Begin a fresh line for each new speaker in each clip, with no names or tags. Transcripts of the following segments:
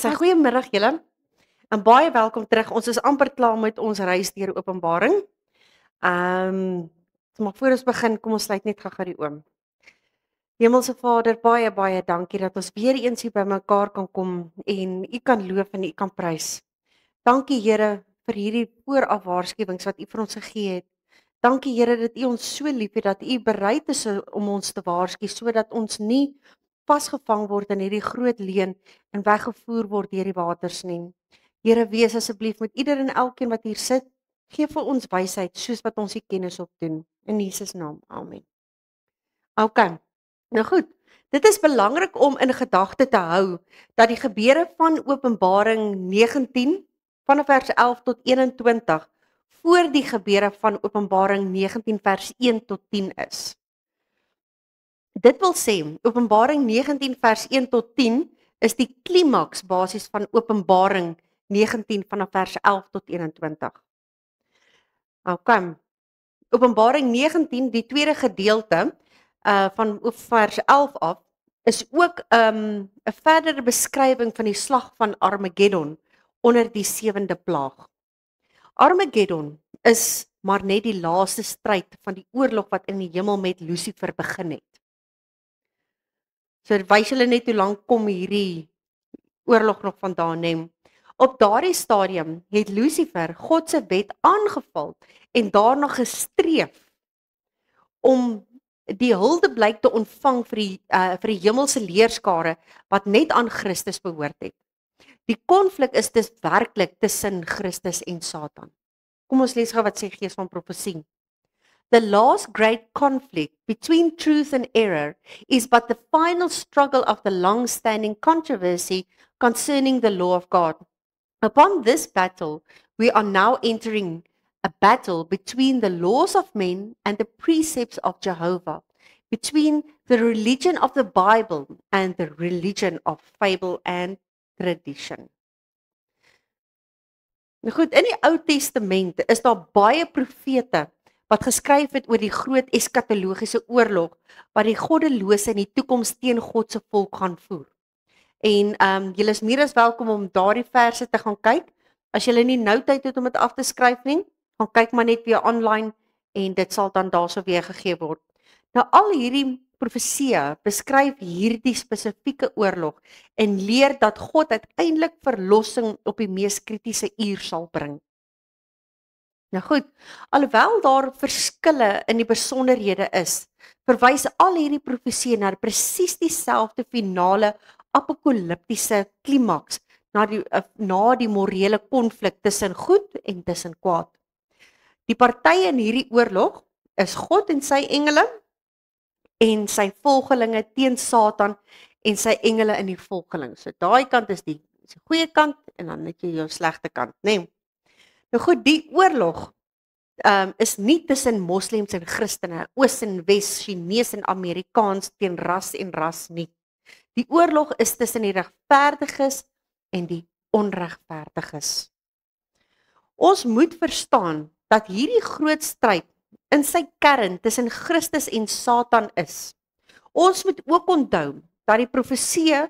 Goeiemiddag julle. En baie welkom terug. Ons is amper klaar met ons reis deur Openbaring. Maar voor ons begin, kom ons sluit net gou die oom. Hemelse Vader, baie dankie dat ons weer eens hier by mekaar kan kom en U kan loof en U kan prys. Dankie Here vir hierdie vooraf waarskuwings wat U vir ons gegee het. Dankie Here dat U ons so liefhet dat U bereid is om ons te waarsku sodat ons nie vasgevang word in hierdie groot leuen en weggevoer word deur die waters nie. Here, wees asseblief met ieder en elkeen wat hier sit. Gee vir ons wysheid soos wat ons die kennis opdoen. In Jesus naam. Amen. Okay. Nou goed. Dit is belangrik om in gedagte te hou dat die gebeure van Openbaring 19 vanaf vers 11 tot 21 voor die gebeure van Openbaring 19 vers 1 tot 10 is. Dit wil sê, Openbaring 19 vers 1 tot 10 is die klimaks basis van Openbaring 19 vanaf vers 11 tot 21. Okay. Openbaring 19, die tweede gedeelte van vers 11 af, is ook 'n verdere beskrywing van die slag van Armageddon onder die 7de plaag. Armageddon is maar net die laaste stryd van die oorlog wat in die hemel met Lucifer begin het. So wys julle net hoe lank kom hierdie oorlog nog vandaan neem. Op daardie stadium het Lucifer God se wet aangeval en daarna gestreef om die huldeblyk te ontvang vir die hemelse leerskare wat net aan Christus behoort het. Die konflik is dus werklik tussen Christus en Satan. Kom ons lees gou wat sê Gees van Profesie. The last great conflict between truth and error is but the final struggle of the long-standing controversy concerning the law of God. Upon this battle, we are now entering a battle between the laws of men and the precepts of Jehovah, between the religion of the Bible and the religion of fable and tradition. Nou goed, in die Ou Testament is daar baie profete wat geskryf het oor die groot eskatologiese oorlog wat die goddelose in die toekoms teen God se volk gaan voer. En julle is meer as welkom om daardie verse te gaan kyk. As julle nie nou tyd het om dit af te skryf nie, gaan kyk maar net weer online en dit sal dan daarso weer gegee word. Nou al hierdie profeseë beskryf hierdie spesifieke oorlog en leer dat God uiteindelik verlossing op die mees kritiese uur sal bring. Nou goed, alhoewel daar verskille in die besonderhede is, verwys al hierdie profeseë na presies dieselfde finale apokaliptiese klimaks na die morele konflik tussen goed en tussen kwaad. Die partye in hierdie oorlog is God en sy engele en sy volgelinge teen Satan en sy engele in die volgeling. So daai kant is die goeie kant en dan net jou slegte kant, né? Nou goed, die oorlog is nie tussen moslems en Christene, Oos en Wes, Chinees en Amerikaans teen ras en ras nie. Die oorlog is tussen die regverdiges en die onregverdiges. Ons moet verstaan dat hierdie groot stryd in sy kern tussen Christus en Satan is. Ons moet ook onthou dat die profeseë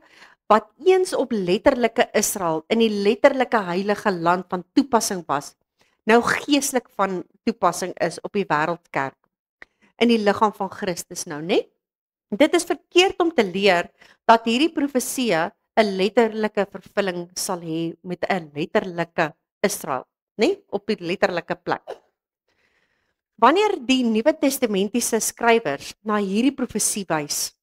wat eens op letterlike Israel in die letterlike heilige land van toepassing was, nou geestelik van toepassing is op die wêreldkerk in die liggaam van Christus nou, né? Dit is verkeerd om te leer dat hierdie profeseë 'n letterlike vervulling sal hê met 'n letterlike Israel, né? Op die letterlike plek. Wanneer die Nuwe Testamentiese skrywers na hierdie profesie wys,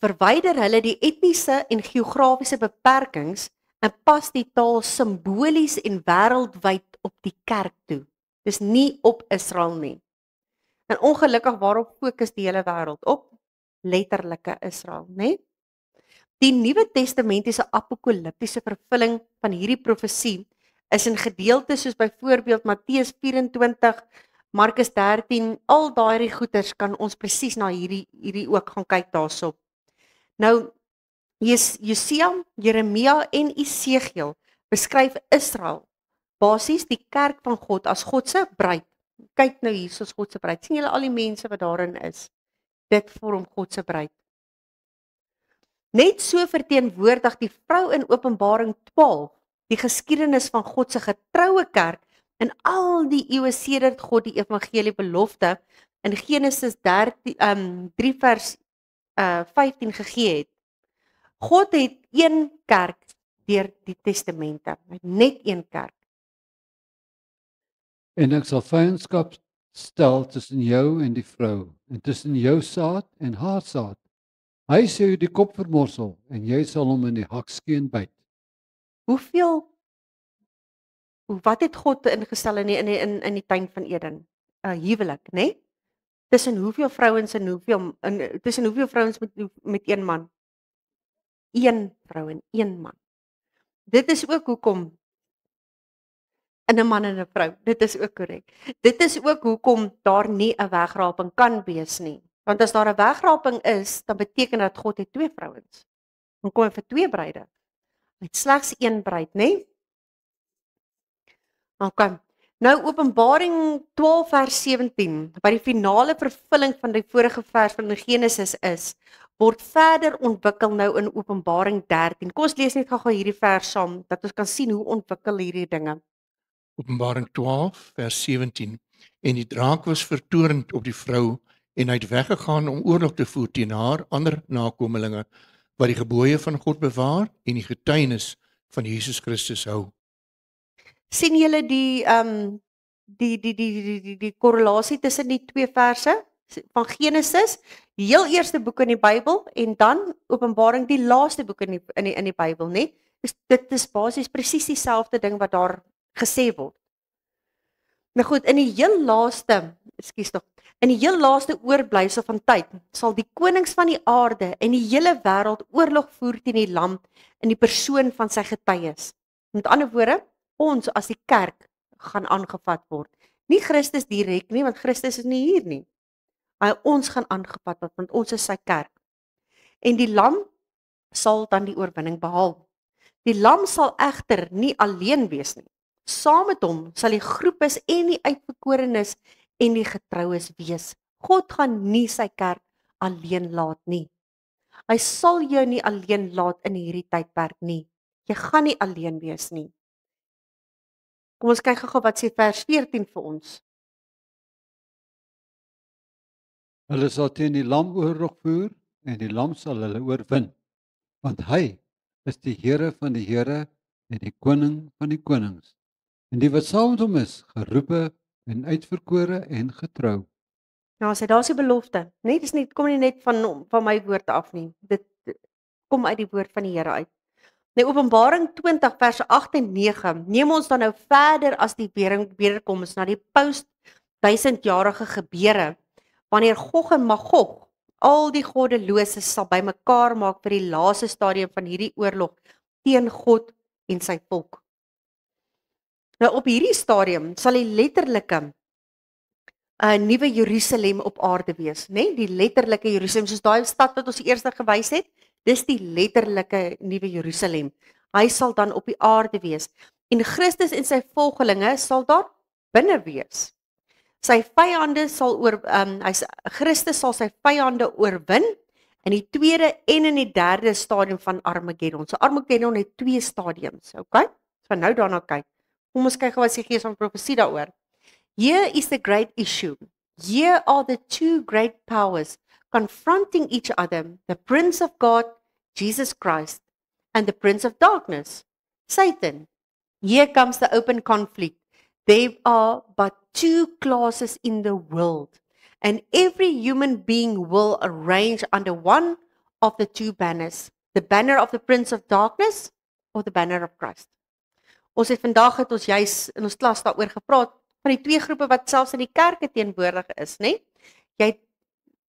verwyder hulle die etniese en geografiese beperkings en pas die taal simbolies en wêreldwyd op die kerk toe. Dis nie op Israel nie. En ongelukkig waarop fokus die hele wêreld op? Letterlike Israel, né? Die Nuwe Testamentiese apokaliptiese vervulling van hierdie profesie is in gedeeltes soos byvoorbeeld Matteus 24, Markus 13, al daai goeters kan ons presies na hierdie ook gaan kyk daarso. Nou Josia, Jeremia en Esegiel beskryf Israel, basies die kerk van God as God se bruid. Kyk nou hier, soos God se bruid. sien julle al die mense wat daarin is? Dit vorm God se bruid. Net so verteenwoordig die vrou in Openbaring 12 die geskiedenis van God se getroue kerk in al die eeue sedert God die evangelie belofte in Genesis 3 vers 15 gegee het. God het een kerk deur die testamente, net een kerk.
En ek sal vyandskap stel tussen jou en die vrou, en tussen jou saad en haar saad. Hy sê jy die kop vermorsel en jy sal hom in die hakskeen byt.
Wat het God ingestel in die tuin van Eden? 'n Huwelik, né? Nee? Tussen hoeveel vrouens tussen hoeveel vrouens met een man? Een vrou en een man. Dit is ook hoekom in 'n man en 'n vrou. Dit is ook korrek. Dit is ook hoekom daar nie 'n wegraping kan wees nie. Want as daar 'n wegraping is, dan beteken dat God het twee vrouens. Dan kom hy vir twee bruide. Hy het slegs een bruid, né? Nee? Okay. Nou Openbaring 12 vers 17, by die finale vervulling van die vorige vers van Genesis word verder ontwikkel nou in Openbaring 13. Kom ons lees net gou hierdie vers saam, dat ons kan sien hoe ontwikkel hierdie dinge.
Openbaring 12 vers 17. En die draak was vertorend op die vrou en hy het weggegaan om oorlog te voer teen haar ander nakomelinge wat die gebooie van God bewaar en die getuienis van Jesus Christus hou.
Sien julle die korrelasie tussen die twee verse van Genesis, die heel eerste boek in die Bybel en dan Openbaring die laaste boek in die Bybel, né? Dit is basies presies dieselfde ding wat daar gesê word. Nou goed, in die heel laaste oorblyfsel van tyd sal die konings van die aarde en die hele wêreld oorlog voer teen die lam in die persoon van sy getuies. Met ander woorde, ons as die kerk gaan aangevat word. Nie Christus direk nie, want Christus is nie hier nie. Maar ons gaan aangevat word, want ons is sy kerk. En die lam sal dan die oorwinning behaal. Die lam sal egter nie alleen wees nie. Saam met hom sal die groepes en die uitverkorenes en die getroues wees. God gaan nie sy kerk alleen laat nie. Hy sal jou nie alleen laat in hierdie tydperk nie. Jy gaan nie alleen wees nie. Kom ons kyk gou wat sê vers 14 vir ons.
Hulle sal teen die lam oorlog voer en die lam sal hulle oorwin, want hy is die Here van die Here en die koning van die konings. En die wat saam met hom is, geroepe en uitverkore en getrou.
Nou as hy daar's die belofte, net is nie kom nie net van my woord af nie. Dit kom uit die woord van die Here uit. Nou Openbaring 20 vers 8 en 9 neem ons dan nou verder as die wederkoms na die post 1000-jarige gebeure wanneer Gog en Magog al die goddeloses sal bymekaar maak vir die laaste stadium van hierdie oorlog teen God en sy volk. Nou op hierdie stadium sal die letterlike 'n nuwe Jerusalem op aarde wees, né? Die letterlike Jerusalem soos daai stad wat ons eers gewys het, dis die letterlike nuwe Jerusalem. Hy sal dan op die aarde wees en Christus en sy volgelinge sal daar binne wees. Sy vyande sal Christus sal sy vyande oorwin in die tweede en in die derde stadium van Armageddon. So Armageddon het twee stadiums, okay? So nou daarna kyk. Kom ons kyk wat sê Gees van profesie daaroor. Here is the great issue. Here are the two great powers confronting each other, the Prince of God, Jesus Christ, and the Prince of Darkness, Satan. Here comes the open conflict. There are but two classes in the world, and every human being will arrange under one of the two banners, the banner of the Prince of Darkness or the banner of Christ. Ons het vandag juis in ons klas daaroor gepraat van die twee groepe wat selfs in die kerke teenwoordig is, né? Jy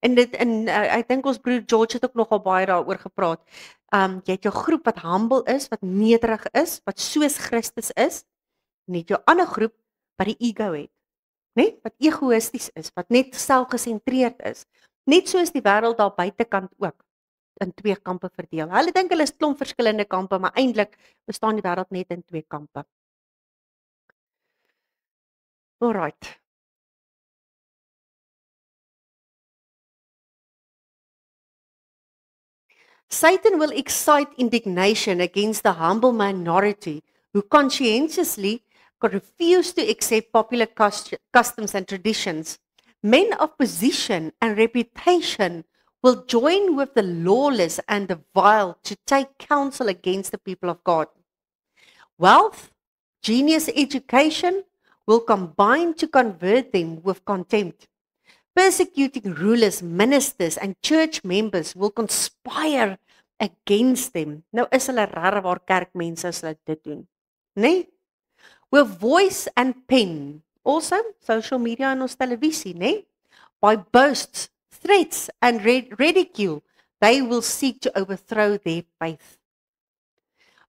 ek dink ons broer George het ook nogal baie daaroor gepraat. Jy het jou groep wat humble is, wat nederig is, wat soos Christus is, en jy het jou ander groep wat die ego het, né? Wat egoïsties is, wat net selfgesentreerd is, net soos die wêreld daar buitekant ook. in twee kampe verdeel. Hulle dink hulle is klomp verskillende kampe, maar eintlik bestaan die wêreld net in twee kampe. Alright. Satan will excite indignation against the humble minority who conscientiously refuse to accept popular customs and traditions. Men of position and reputation will join with the lawless and the vile to take counsel against the people of God. Wealth, genius, education will combine to convert them with contempt. Persecuting rulers, ministers and church members will conspire against them. Nou is hulle rare waar kerkmense as hulle dit doen. Nee? With voice and pen. Also, social media en ons televisie, nee? By boasts, threats and ridicule, they will seek to overthrow their faith.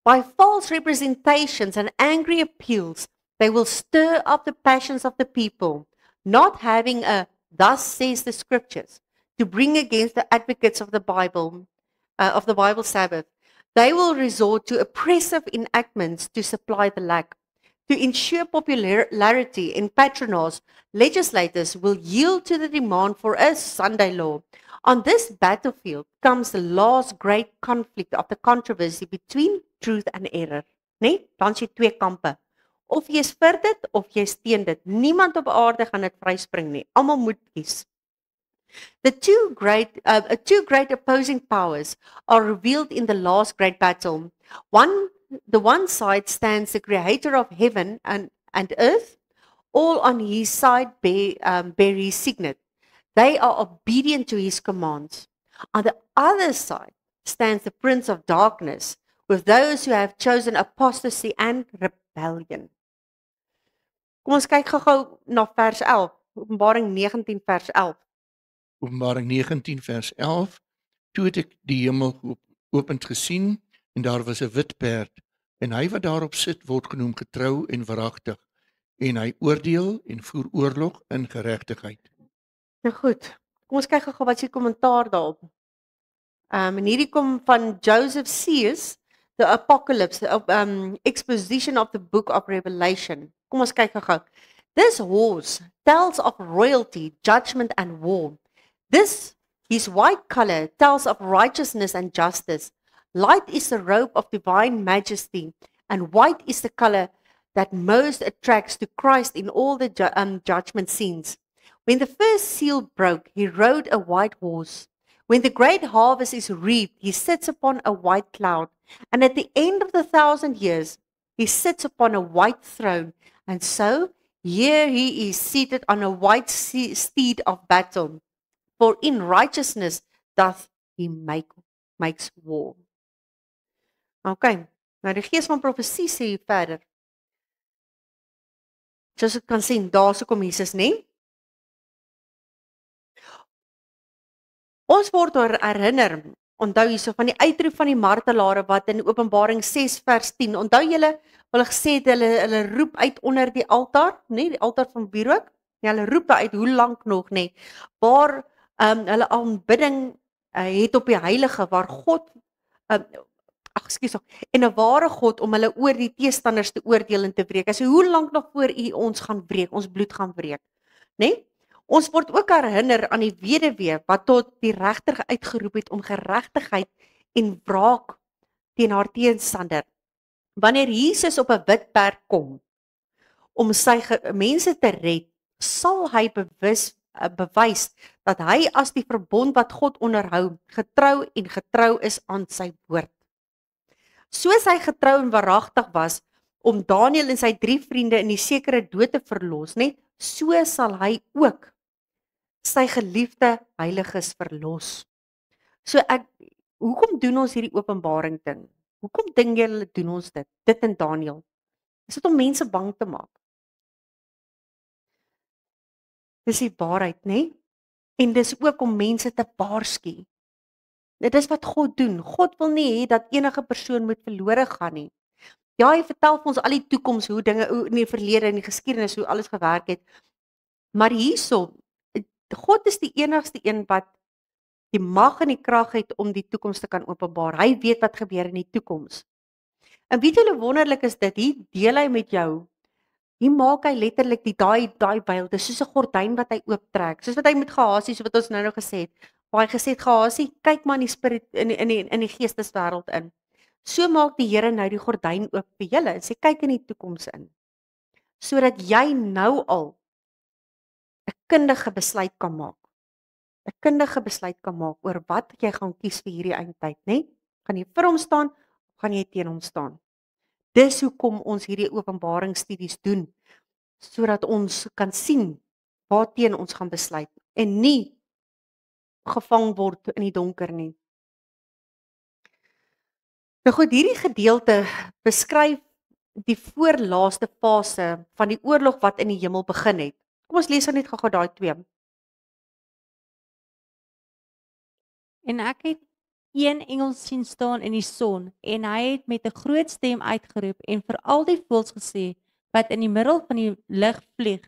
By false representations and angry appeals, they will stir up the passions of the people, not having a "thus says the scriptures" to bring against the advocates of the Bible Sabbath. They will resort to oppressive enactments to supply the lack. To ensure popularity in patronage, legislators will yield to the demand for a Sunday law. On this battlefield comes the last great conflict of the controversy between truth and error. Nee, dan is jy twee kampe. Of jy is vir dit of jy is teen dit. Niemand op aarde gaan dit vryspring nie. Almal moet kies. The two great opposing powers are revealed in the last great battle. The one side stands the creator of heaven and earth. All on his side bear his signet. They are obedient to his commands. On the other side stands the prince of darkness with those who have chosen apostasy and rebellion. Kom ons kyk gou-gou na vers 11, Openbaring 19 vers 11.
Openbaring 19 vers 11. Toe het ek die hemel geopend gesien en daar was 'n wit perd en hy wat daarop sit word genoem getrou en waaragtig en hy oordeel en voer oorlog in geregtigheid.
Nou goed, kom ons kyk gou-gou wat is die kommentaar daarop. En hierdie kom van Joseph Sears, The Apocalypse, exposition of the book of Revelation. Kom ons kyk gou-gou. This horse tells of royalty, judgment and war. His white color tells of righteousness and justice. Light is the robe of divine majesty, and white is the color that most attracts to Christ in all the judgment scenes. When the first seal broke, he rode a white horse. When the great harvest is reaped, he sits upon a white cloud. And at the end of the 1,000 years, he sits upon a white throne. And so, here he is seated on a white steed of battle. For in righteousness doth he makes war. Okay, nou die gees van profesie sê hier verder. Soos ek kan sien, daar so kom Jesus, nie? Ons word herinner, onthou hierso van die uitroep van die martelare wat in Openbaring 6 vers 10. Onthou julle, hulle gesê het hulle roep uit onder die altaar, nê, die altaar van wierook. Ja, hulle roep uit hoe lank nog, nê. Waar hulle aanbidding het op die heilige waar God en 'n ware God om hulle oor die teestanders te oordeel en te wreek. Hy sê hoe lank nog voor u ons gaan wreek, ons bloed gaan wreek, nê? Ons word ook herinner aan die weduwee wat tot die regter uitgeroep het om geregtigheid en wraak teen haar teenstander. Wanneer Jesus op 'n wit perd kom om sy mense te red, sal hy bewys dat hy as die verbond wat God onderhou, getrou is aan sy woord. Soos hy getrou en waaragtig was om Daniël en sy 3 vriende in die sekere dood te verlos, net so sal hy ook sy geliefde heiliges verlos. So hoekom doen ons hierdie openbaring ding? Hoekom dink julle doen ons dit? Dit in Daniël. Is dit om mense bang te maak? Dis die waarheid, nê? En dis ook om mense te waarsku. Dit is wat God doen. God wil nie hê dat enige persoon moet verlore gaan nie. Ja, hy vertel vir ons al die toekoms, hoe dinge in die verlede en die geskiedenis, hoe alles gewerk het. Maar hierso, God is die enigste een wat die mag en die krag het om die toekoms te kan openbaar. Hy weet wat gebeur in die toekoms. En weet julle wonderlik is dit, hier deel hy met jou. Hier maak hy letterlik daai byl, dis soos 'n gordyn wat hy ooptrek. Soos wat hy met Gehasie, so wat ons nou gesê het. Waar hy gesê het, Gehasie, kyk maar in die spirit in die geesteswêreld in. So maak die Here nou die gordyn oop vir julle en sê kyk in die toekoms in. Sodat jy nou al 'n kundige besluit kan maak. 'n Kundige besluit kan maak oor wat jy gaan kies vir hierdie eindtyd, né? Gaan jy vir hom staan of gaan jy teen hom staan? Dis hoekom ons hierdie openbaringsstudies doen, sodat ons kan sien waarteen ons gaan besluit en nie gevang word in die donker nie. Nou goed, hierdie gedeelte beskryf die voorlaaste fase van die oorlog wat in die hemel begin het. Kom ons lees net gou-gou daai 2.
En ek het een engel sien staan in die son, en hy het met 'n groot stem uitgeroep en vir al die voëls gesê wat in die middel van die lug vlieg: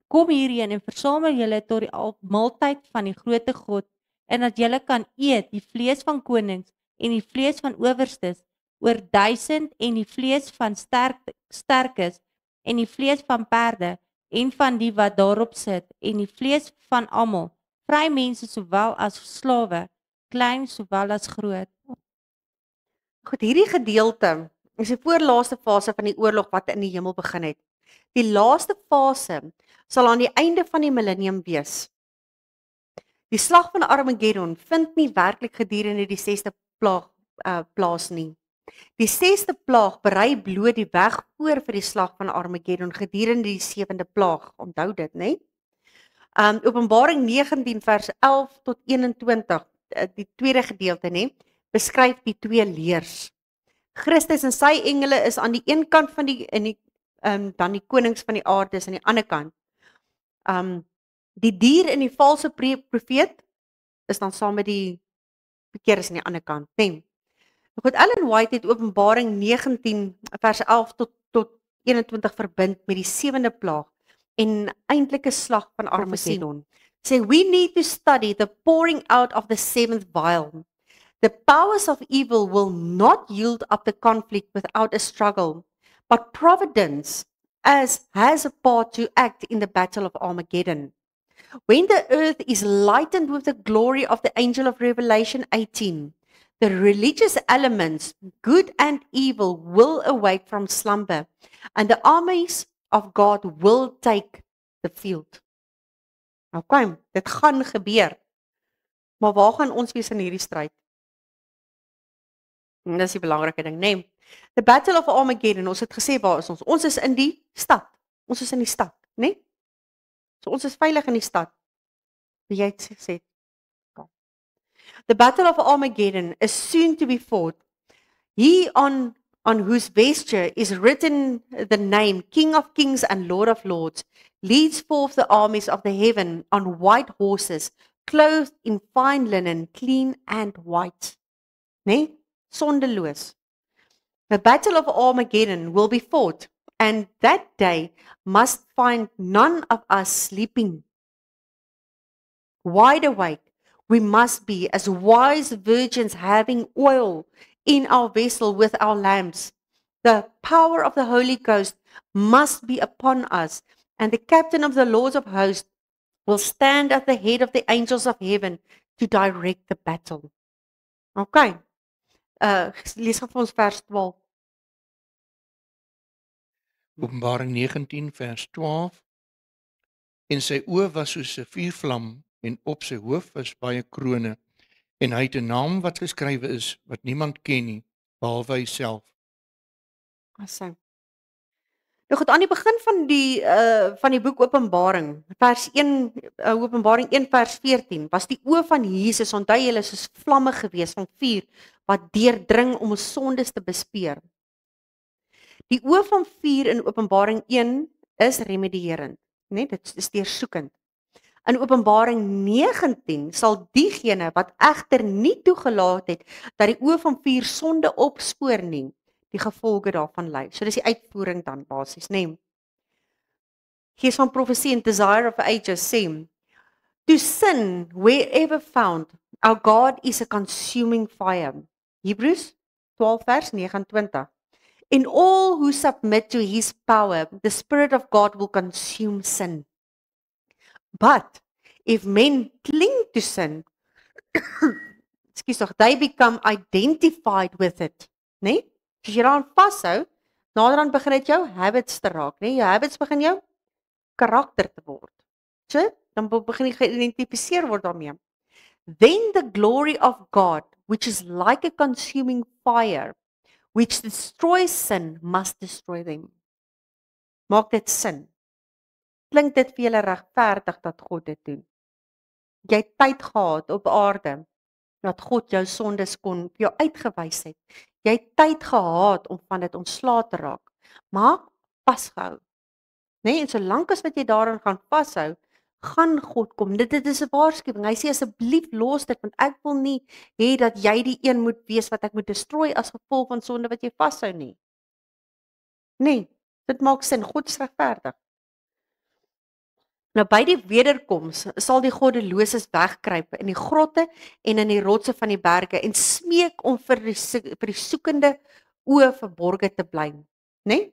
Kom hierheen en versamel julle tot die maaltyd van die groote God, en dat julle kan eet die vlees van konings en die vlees van owerstes oor 1000 en die vlees van sterkes en die vlees van perde en van die wat daarop sit en die vlees van almal, vry mense sowel as slawe, klein sowel as groot.
Goed, hierdie gedeelte is die voorlaaste fase van die oorlog wat in die hemel begin het. Die laaste fase sal aan die einde van die millennium wees. Die slag van Armageddon vind nie werklik gedurende die 6de plaag plaas nie. Die 6de plaag berei bloot die weg voor vir die slag van Armageddon gedurende die 7de plaag. Onthou dit, né? Openbaring 19 vers 11 tot 21, die tweede gedeelte, né, beskryf die twee leers. Christus en sy engele is aan die een kant van dan die konings van die aarde is aan die ander kant. Die dier en die valse profeet is dan saam met die bekeerdes aan die ander kant, né? Goed, Ellen White het Openbaring 19 vers 11 tot 21 verbind met die 7de plaag en eintlike slag van Armageddon. Say we need to study the pouring out of the 7th vial. The powers of evil will not yield up the conflict without a struggle, but providence has a part to act in the battle of Armageddon. When the earth is lightened with the glory of the angel of Revelation 18, the religious elements, good and evil, will awake from slumber, and the armies of God will take the field. Okay, dit gaan gebeur. Maar waar gaan ons wees in hierdie stryd? En dis die belangrike ding, né? The Battle of Armageddon, ons het gesê waar is ons? Ons is in die stad. Ons is in die stad, né? So ons is veilig in die stad. Wie jy het gesê. The Battle of Armageddon is soon to be fought. He on whose vesture is written the name King of Kings and Lord of Lords, leads forth the armies of the heaven on white horses, clothed in fine linen, clean and white. Nee, sondeloos. The Battle of Armageddon will be fought, and that day must find none of us sleeping. Wide awake, we must be as wise virgins having oil in our vessel with our lamps. The power of the Holy Ghost must be upon us, and the captain of the lords of hosts will stand at the head of the angels of heaven to direct the battle. Okay. Lees vir ons vers 12.
Openbaring 19 vers 12. En sy oë was soos 'n vuurvlam en op sy hoof was baie krone, en hy het 'n naam wat geskrywe is wat niemand ken nie behalwe hy self.
Awesome. Nou goed, aan die begin van die boek Openbaring, vers 1, Openbaring 1 vers 14, was die oë van Jesus, onthou julle, soos vlamme gewees van vuur wat deurdring om ons sondes te bespeer. Die oë van vuur in Openbaring 1 is remedierend, né? Dit is deursoekend. In Openbaring 19 sal diegene wat egter nie toegelaat het dat die oë van vuur sonde opspoor nie, die gevolge daarvan ly. So dis die uitvoering dan basies, né? Gees van profesie en Desire of Ages sê, To sin, wherever found, our God is a consuming fire. Hebrews 12 vers 29. In all who submit to his power, the Spirit of God will consume sin. But if men cling to sin, they become identified with it. Nee? As jy daaraan vashou, naderhand begin dit jou habits te raak, nee? Jou habits begin jou karakter te word. So, dan begin jy geïdentifiseer word daarmee. Then the glory of God, which is like a consuming fire, which destroys sin, must destroy them. Maak dit sin. Klink dit vir julle regverdig dat God dit doen? Jy het tyd gehad op aarde dat God jou sondes kon vir jou uitgewys het. Jy het tyd gehad om van dit ontslae te raak. Maar vasgehou. Nee, en solank as wat jy daaraan gaan vashou, gaan God kom. Dit is 'n waarskuwing. Hy sê asseblief los dit want ek wil nie hê dat jy die een moet wees wat ek moet destrooi as gevolg van sonde wat jy vashou nie. Nee, dit maak sin. God is regverdig. Nou by die wederkoms sal die goddeloses wegkruip in die grotte en in die rotse van die berge en smeek om vir die soekende oë verborge te bly, né?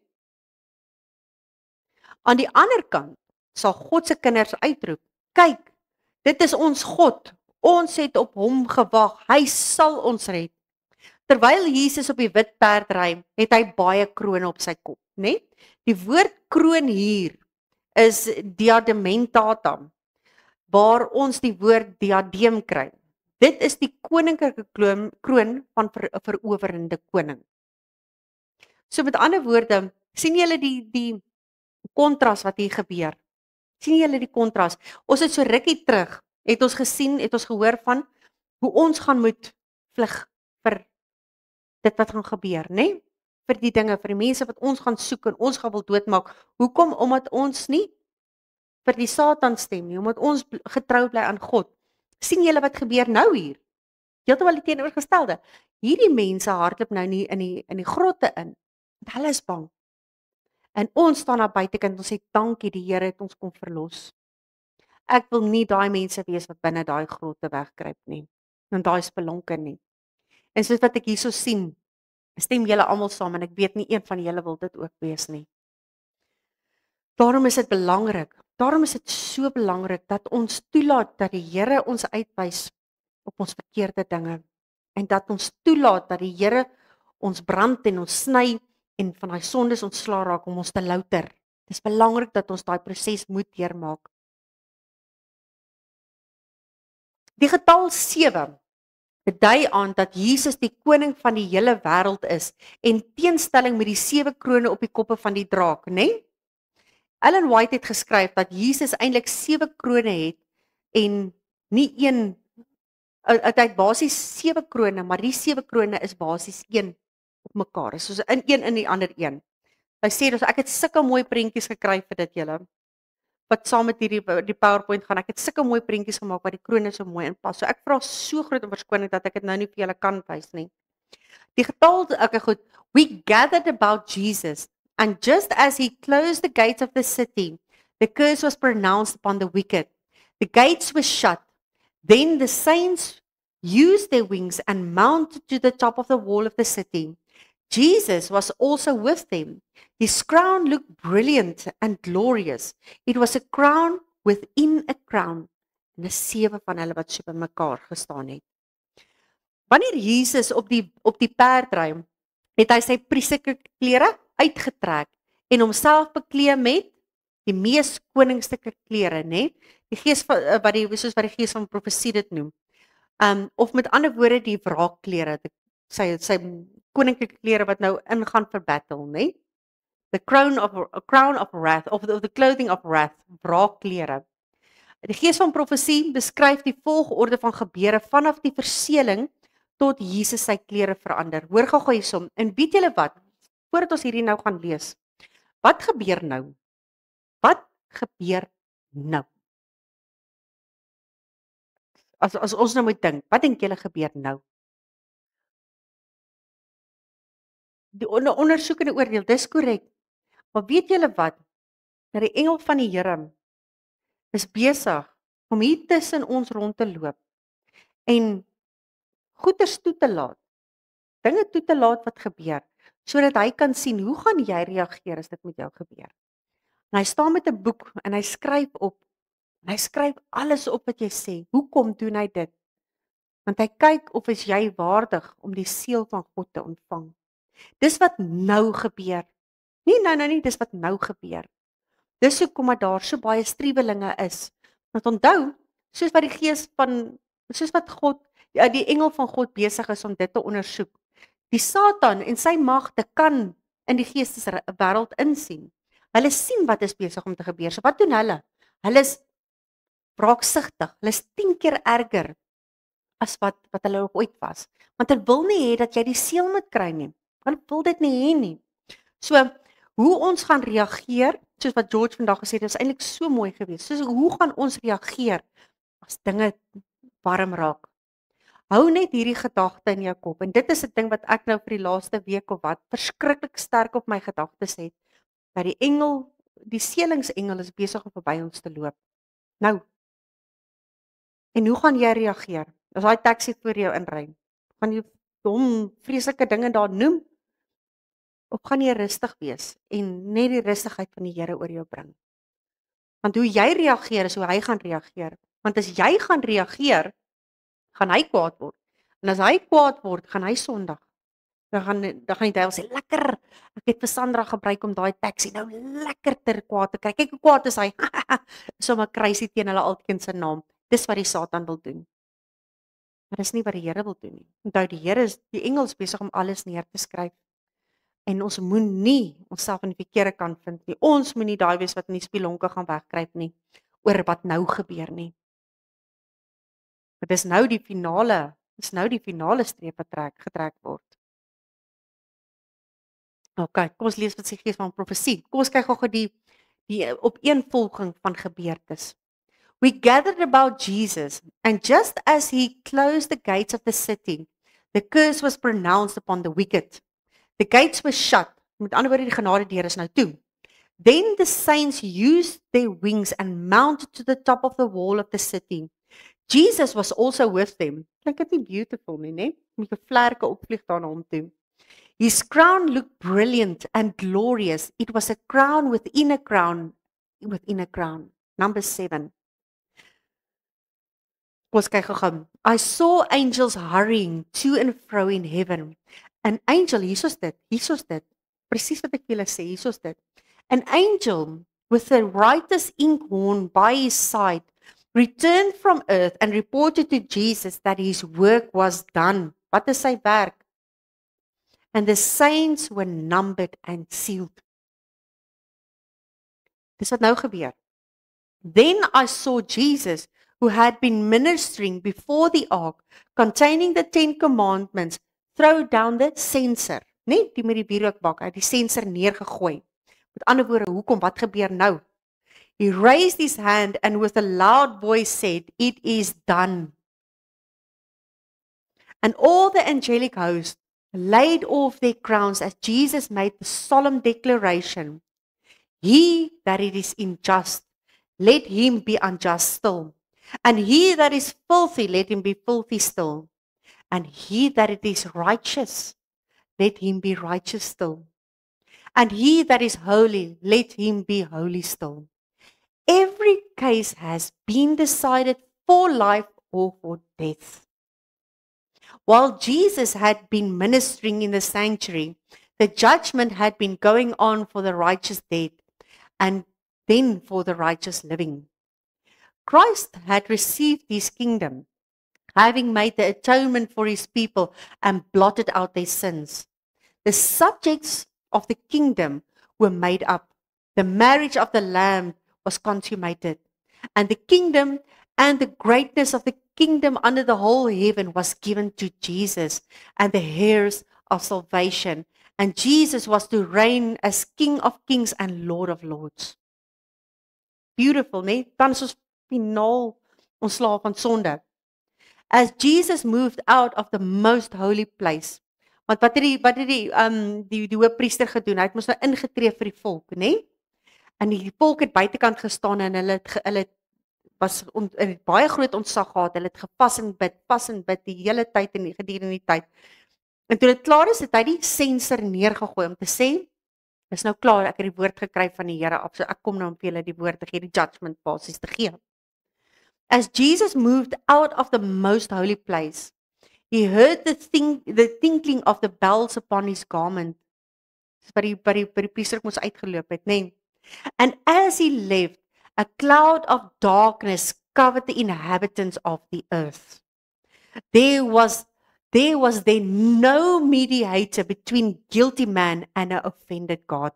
Aan die ander kant sal God se kinders uitroep: "Kyk, dit is ons God. Ons het op hom gewag. Hy sal ons red." Terwyl Jesus op die wit perd ry, het hy baie krone op sy kop, né? Die woord kroon hier is diadementatam, waar ons die woord diadeem kry. Dit is die koninklike kroon van 'n verowerende koning. So met ander woorde, sien julle die kontras wat hier gebeur? Sien julle die kontras? Ons het so rukkie terug, het ons gesien, het ons gehoor van hoe ons gaan moet vlug vir dit wat gaan gebeur, né? Vir die dinge, vir die mense wat ons gaan soek en ons gaan wil doodmaak. Hoekom? Omdat ons nie vir die Satan stem nie, omdat ons getrou bly aan God. Sien julle wat gebeur nou hier? Heeltemal die teenoorgestelde. Hierdie mense hardloop nou nie in die grotte in. Want hulle is bang. En ons staan daar buitekant en ons sê dankie, die Here het ons kom verlos. Ek wil nie daai mense wees wat binne daai grotte wegkruip nie. En daai spelonke nie. En soos wat ek hierso sien, stem julle almal saam en ek weet nie een van julle wil dit ook wees nie. Daarom is dit belangrik. Daarom is dit so belangrik dat ons toelaat dat die Here ons uitwys op ons verkeerde dinge en dat ons toelaat dat die Here ons brand en ons sny en van daai sondes ontslaa raak om ons te louter. Dis belangrik dat ons daai proses moet deurmaak. Die getal 7 dui aan dat Jesus die koning van die hele wêreld is en teenstelling met die 7 krone op die koppe van die draak, né? Ellen White het geskryf dat Jesus eintlik 7 krone het en nie een hy het basies 7 krone, maar die 7 krone is basies een op mekaar. Soos een in die ander een. Hy sê dus ek het sulke mooi prentjies gekry vir dit julle. Wat saam met die PowerPoint gaan. Ek het sulke mooi prentjies gemaak wat die krone so mooi inpas. So ek vra so groot om verskoning dat ek dit nou nie vir julle kan wys nie. Die getal, okay goed. We gathered about Jesus, and just as he closed the gates of the city, the curse was pronounced upon the wicked. The gates were shut. Then the saints used their wings and mounted to the top of the wall of the city. Jesus was also with them. His crown looked brilliant and glorious. It was a crown within a crown. En 'n 7 van hulle wat so bymekaar gestaan het. Wanneer Jesus op die perd ry, het hy sy priesterlike klere uitgetrek en homself bekleed met die mees koningslike klere, né? Die gees van soos wat die gees van profesie dit noem. Of met ander woorde die wraakklere, sy koninklike klere wat nou ingaan vir battle, né? The crown of wrath, of the clothing of wrath, wraakklere. Die gees van profesie beskryf die volgorde van gebeure vanaf die verseëling tot Jesus sy klere verander. Hoor gou hiersom. En weet julle wat? Voordat ons hierdie nou gaan lees. Wat gebeur nou? Wat gebeur nou? As ons nou moet dink, wat dink julle gebeur nou? Die ondersoekende oordeel, dis korrek. Maar weet julle wat? Dat die engel van die Here is besig om hier tussen ons rond te loop en goeders toe te laat, dinge toe te laat wat gebeur, sodat hy kan sien hoe gaan jy reageer as dit met jou gebeur. En hy staan met 'n boek en hy skryf op. En hy skryf alles op wat jy sê. Hoekom doen hy dit? Want hy kyk of is jy waardig om die seël van God te ontvang. Dis wat nou gebeur. Nie nou nie, dis wat nou gebeur. Dis hoekom dat daar so baie struwelinge is. Want onthou, soos wat God, die engel van God besig is om dit te ondersoek. Die Satan en sy magte kan in die geesteswêreld insien. Hulle sien wat is besig om te gebeur. So wat doen hulle? Hulle is wraaksugtig. Hulle is 10 keer erger as wat hulle ooit was. Want hulle wil nie hê dat jy die seël moet kry nie. Hulle wil dit nie hê nie. So, hoe ons gaan reageer, soos wat George vandag gesê het, is eintlik so mooi geweest. Soos hoe gaan ons reageer as dinge warm raak? Hou net hierdie gedagte in jou kop. En dit is 'n ding wat ek nou vir die laaste week of wat verskriklik sterk op my gedagtes het. Dat die seëlingsengel is besig om verby ons te loop. Nou. En hoe gaan jy reageer? As daai taxi voor jou inry, gaan jy hom vreeslike dinge daar noem? Of gaan jy rustig wees en net die rustigheid van die Here oor jou bring? Want hoe jy reageer is hoe hy gaan reageer. Want as jy gaan reageer, gaan hy kwaad word. En as hy kwaad word, gaan hy sondig. Dan gaan die duiwel sê, lekker, ek het vir Sandra gebruik om daai taxi nou lekker ter kwaad te kry. Kyk hoe kwaad is hy. Sommer kruisie teen hulle altyd se naam. Dis wat die Satan wil doen. Maar dis nie wat die Here wil doen nie. Onthou, die engel is besig om alles neer te skryf. En ons moenie onsself in die verkeerde kant vind nie. Ons moenie daai wees wat in die spilonke gaan wegkruip nie oor wat nou gebeur nie. Dit is nou die finale streep wat getrek word. OK, kom ons lees wat sy gees van profesie. Kom ons kyk gou die opeenvolging van gebeurtes. We gathered about Jesus, and just as he closed the gates of the city, the curse was pronounced upon the wicked. The gates were shut. Met ander woorde, die genadedeur is nou toe. Then the saints used their wings and mounted to the top of the wall of the city. Jesus was also with them. Klink dit nie beautiful nie, né? Met 'n vlerke opvlieg daar na hom toe. His crown looked brilliant and glorious. It was a crown within a crown, within a crown. Number 7. Kom kyk gou. I saw angels hurrying to and fro in heaven. An angel, hiersoos dit. Presies wat ek vir julle sê, hiersoos dit. An angel with a writer's inkhorn by his side returned from earth and reported to Jesus that his work was done. Wat is sy werk? And the saints were numbered and sealed. Dis wat nou gebeur. Then I saw Jesus, who had been ministering before the ark, containing the 10 commandments, throw down the censer. Nee, die met die wierookbak, hy het die censer neergegooi. Met ander woorde, hoekom, wat gebeur nou? He raised his hand and with a loud voice said, "It is done." And all the angelic host laid off their crowns as Jesus made the solemn declaration, "He that it is unjust, let him be unjust still. And he that is filthy, let him be filthy still. And he that it is righteous, let him be righteous still. And he that is holy, let him be holy still." Every case has been decided for life or for death. While Jesus had been ministering in the sanctuary, the judgment had been going on for the righteous dead and then for the righteous living. Christ had received his kingdom, having made the atonement for his people and blotted out their sins. The subjects of the kingdom were made up. The marriage of the Lamb was consummated, and the kingdom and the greatness of the kingdom under the whole heaven was given to Jesus and the heirs of salvation. And Jesus was to reign as King of kings and Lord of lords. Beautiful, nee? Dan is ons finaal ontslae van sonde. As Jesus moved out of the most holy place. Want wat het die hoëpriester gedoen? Hy het mos nou ingetree vir die volk, nê? En die volk het buitekant gestaan en hulle het het baie groot ontzag gehad. Hulle het vas en bid die hele tyd en gedurende die tyd. En toe dit klaar is, het hy die sensor neergegooi om te sê, dis nou klaar, ek het die woord gekry van die Here af, so ek kom nou om vir julle die woord te gee, die judgment basies te gee. As Jesus moved out of the most holy place, he heard the tinkling of the bells upon his garment. Dis by die priester moes uitgeloop het, nee. And as he left, a cloud of darkness covered the inhabitants of the earth. There was then no mediator between guilty man and an offended God.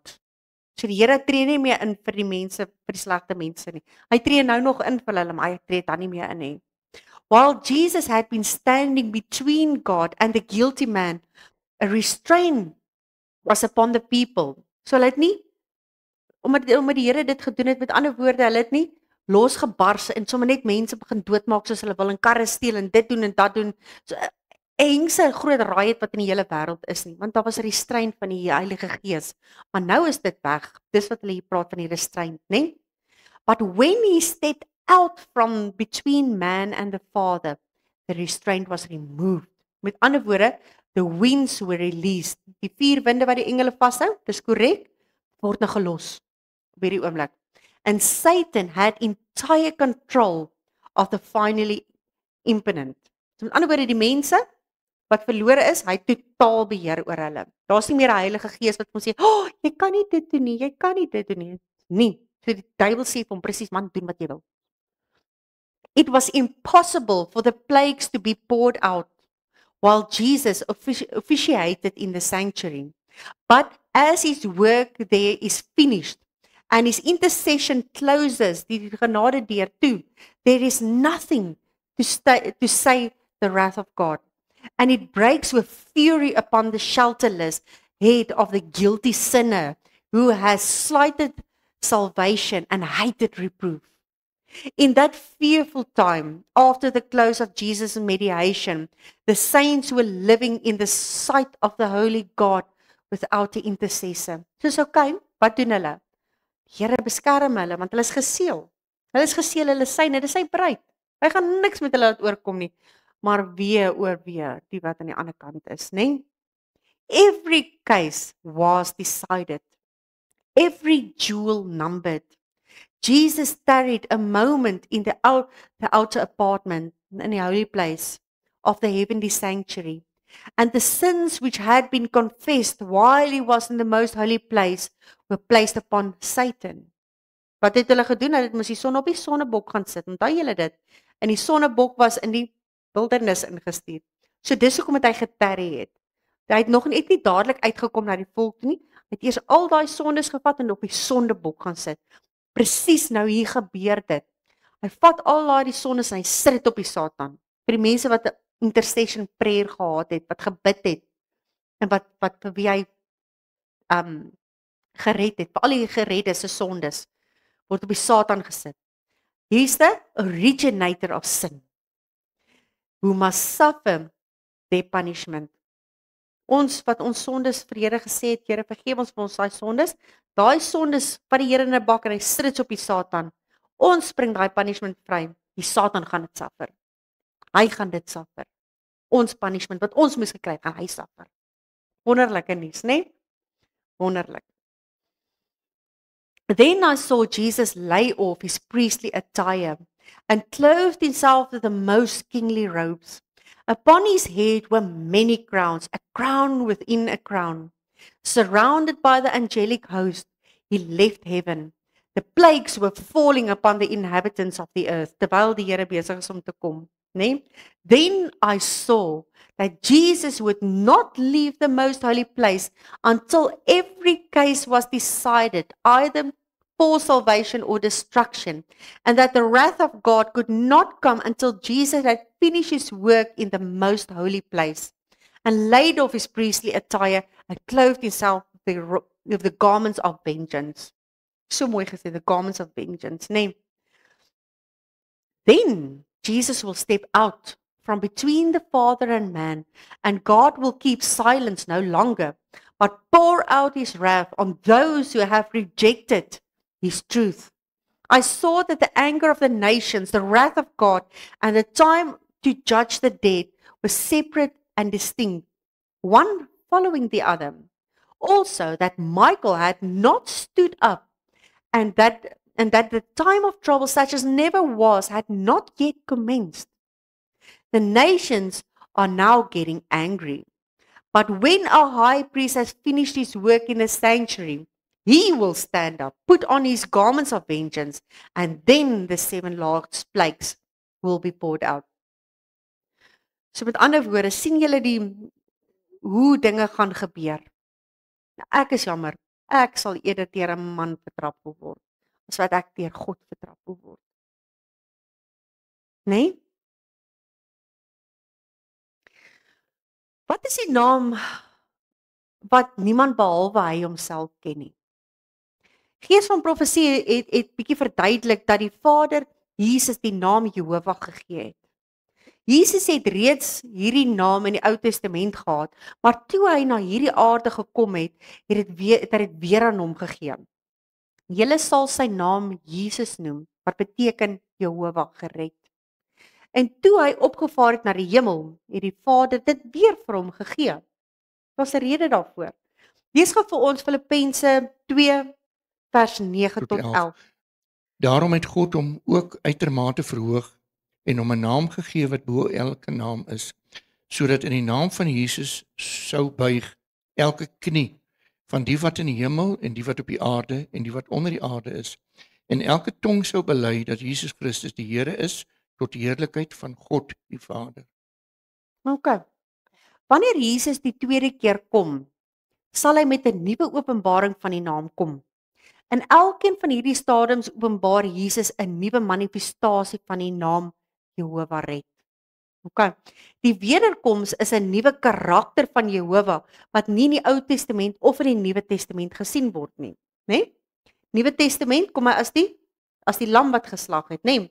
So die Here tree nie meer in vir die mense, vir die slegte mense nie. Hy tree nou nog in vir hulle, maar hy tree dan nie meer in nie. While Jesus had been standing between God and the guilty man, a restraint was upon the people. So hulle het nie, omdat die Here dit gedoen het, met ander woorde, hulle het nie losgebars en sommer net mense begin doodmaak soos hulle wil en karre steel en dit doen en dat doen. So, engse groot riot wat in die hele wêreld is nie, want daar was 'n restraint van die Heilige Gees. Maar nou is dit weg. Dis wat hulle hier praat van die restraint, né? But when he stepped out from between man and the Father, the restraint was removed. Met ander woorde, the winds were released. Die 4 winde wat die engele vashou, dis korrek, word nou gelos op hierdie oomblik. And Satan had entire control of the finally impotent. So met ander woorde, die mense wat verlore is, hy het totaal beheer oor hulle. Daar's nie meer 'n Heilige Gees wat ons sê, "Oh, jy kan nie dit doen nie, jy kan nie dit doen nie." Nee, so die duiwel sê vir hom presies, "Man, doen wat jy wil." It was impossible for the plagues to be poured out while Jesus officiated in the sanctuary. But as his work there is finished and his intercession closes die genade deur toe, there is nothing to say the wrath of God. And it breaks with fury upon the shelterless head of the guilty sinner who has slighted salvation and hated reproof. In that fearful time, after the close of Jesus' mediation, the saints were living in the sight of the holy God without the intercessor. Soos okay, wat doen hulle? Here beskerm hulle, want hulle is geseël. Hulle is geseël, hulle is syne, dis sy bruid. Hy gaan niks met hulle laat oorkom nie. Maar wee oor wee, die wat aan die ander kant is, né? Every case was decided. Every jewel numbered. Jesus tarried a moment in the outer apartment, in the holy place of the heavenly sanctuary. And the sins which had been confessed while he was in the most holy place were placed upon Satan. Wat het hulle gedoen? Hulle het mos die son op die sonnebok gaan sit. Onthou julle dit? En die sonnebok was in die wildernis ingestuur. So dis hoekom het hy getarry het. Hy het nog net nie dadelik uitgekom na die volk toe nie. Hy het eers al daai sondes gevat en op die sondebok gaan sit. Presies nou hier gebeur dit. Hy vat al daai sondes en hy sit dit op die Satan. Vir die mense wat 'n intercession prayer gehad het, wat gebid het en wat vir wie hy gered het, vir al die gereddes se sondes word op die Satan gesit. He's the originator of sin, who must suffer their punishment. Ons wat ons sondes vir Here gesê het, Here vergeef ons vir ons daai sondes wat die Here in 'n bak en hy sit dit op die Satan. Ons spring daai punishment vry. Die Satan gaan dit suffer. Hy gaan dit suffer. Ons punishment wat ons moes gekry het, gaan hy suffer. Wonderlike nuus, né? Wonderlik. Then I saw Jesus lay off his priestly attire and clothed himself with the most kingly robes. Upon his head were many crowns, a crown within a crown. Surrounded by the angelic host, he left heaven. The plagues were falling upon the inhabitants of the earth, terwyl die Here besig is om te kom, né? Then I saw that Jesus would not leave the most holy place until every case was decided, either for salvation or destruction, and that the wrath of God could not come until Jesus had finished his work in the most holy place, and laid off his priestly attire and clothed himself with the garments of vengeance. So mooi gesê, the garments of vengeance, nee. Then Jesus will step out from between the Father and man, and God will keep silence no longer, but pour out his wrath on those who have rejected his truth I saw that the anger of the nations, the wrath of God, and the time to judge the dead were separate and distinct, one following the other. Also, that Michael had not stood up, and that the time of trouble such as never was had not yet commenced. The nations are now getting angry. But when our high priest has finished his work in the sanctuary, he will stand up, put on his garments of vengeance, and then the 7 last plagues will be poured out. So met ander woorde, sien julle hoe dinge gaan gebeur. Nou, ek is jammer, ek sal eerder deur 'n man vertrap wil word, as wat ek deur God vertrap wil word. Nee? Wat is die naam wat niemand behalwe hy homself ken nie? Gees van profesie het bietjie verduidelik dat die Vader Jesus die naam Jehovah gegee het. Jesus het reeds hierdie naam in die Ou Testament gehad, maar toe hy na hierdie aarde gekom het, het hy dit weer aan hom gegee. Julle sal sy naam Jesus noem, wat beteken Jehovah gered. En toe hy opgevaar het na die hemel, het die Vader dit weer vir hom gegee. Daar's 'n rede daarvoor. Lees gou vir ons Filippense 2 vers 9 tot 11.
Daarom het God hom ook uitermate verhoog en hom 'n naam gegee wat bo elke naam is, sodat in die naam van Jesus sou buig elke knie van die wat in die hemel en die wat op die aarde en die wat onder die aarde is, en elke tong sou bely dat Jesus Christus die Here is, tot die heerlikheid van God die Vader.
OK. Wanneer Jesus die tweede keer kom, sal hy met 'n nuwe openbaring van die naam kom. In elkeen van hierdie stadiums openbaar Jesus 'n nuwe manifestasie van die naam Jehovah red. OK. Die wederkoms is 'n nuwe karakter van Jehovah wat nie in die Ou Testament of in die Nuwe Testament gesien word nie, né? Nuwe Testament kom hy as die lam wat geslag het, né?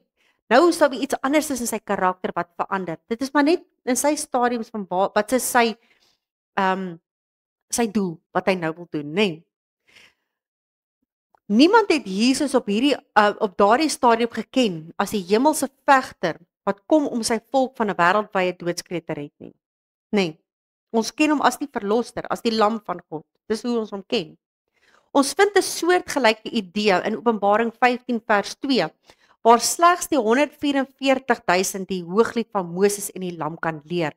Nou sal hy iets anders is in sy karakter wat verander. Dit is maar net in sy stadiums van wat is sy doel wat hy nou wil doen, né? Niemand het Jesus op daardie stadium geken as die hemelse vegter wat kom om sy volk van 'n wêreldwye doodskreet te red nie. Nee. Ons ken hom as die verlosser, as die lam van God. Dis hoe ons hom ken. Ons vind 'n soortgelyke idee in Openbaring 15 vers 2 waar slegs die 144.000 die hooglied van Moses en die lam kan leer.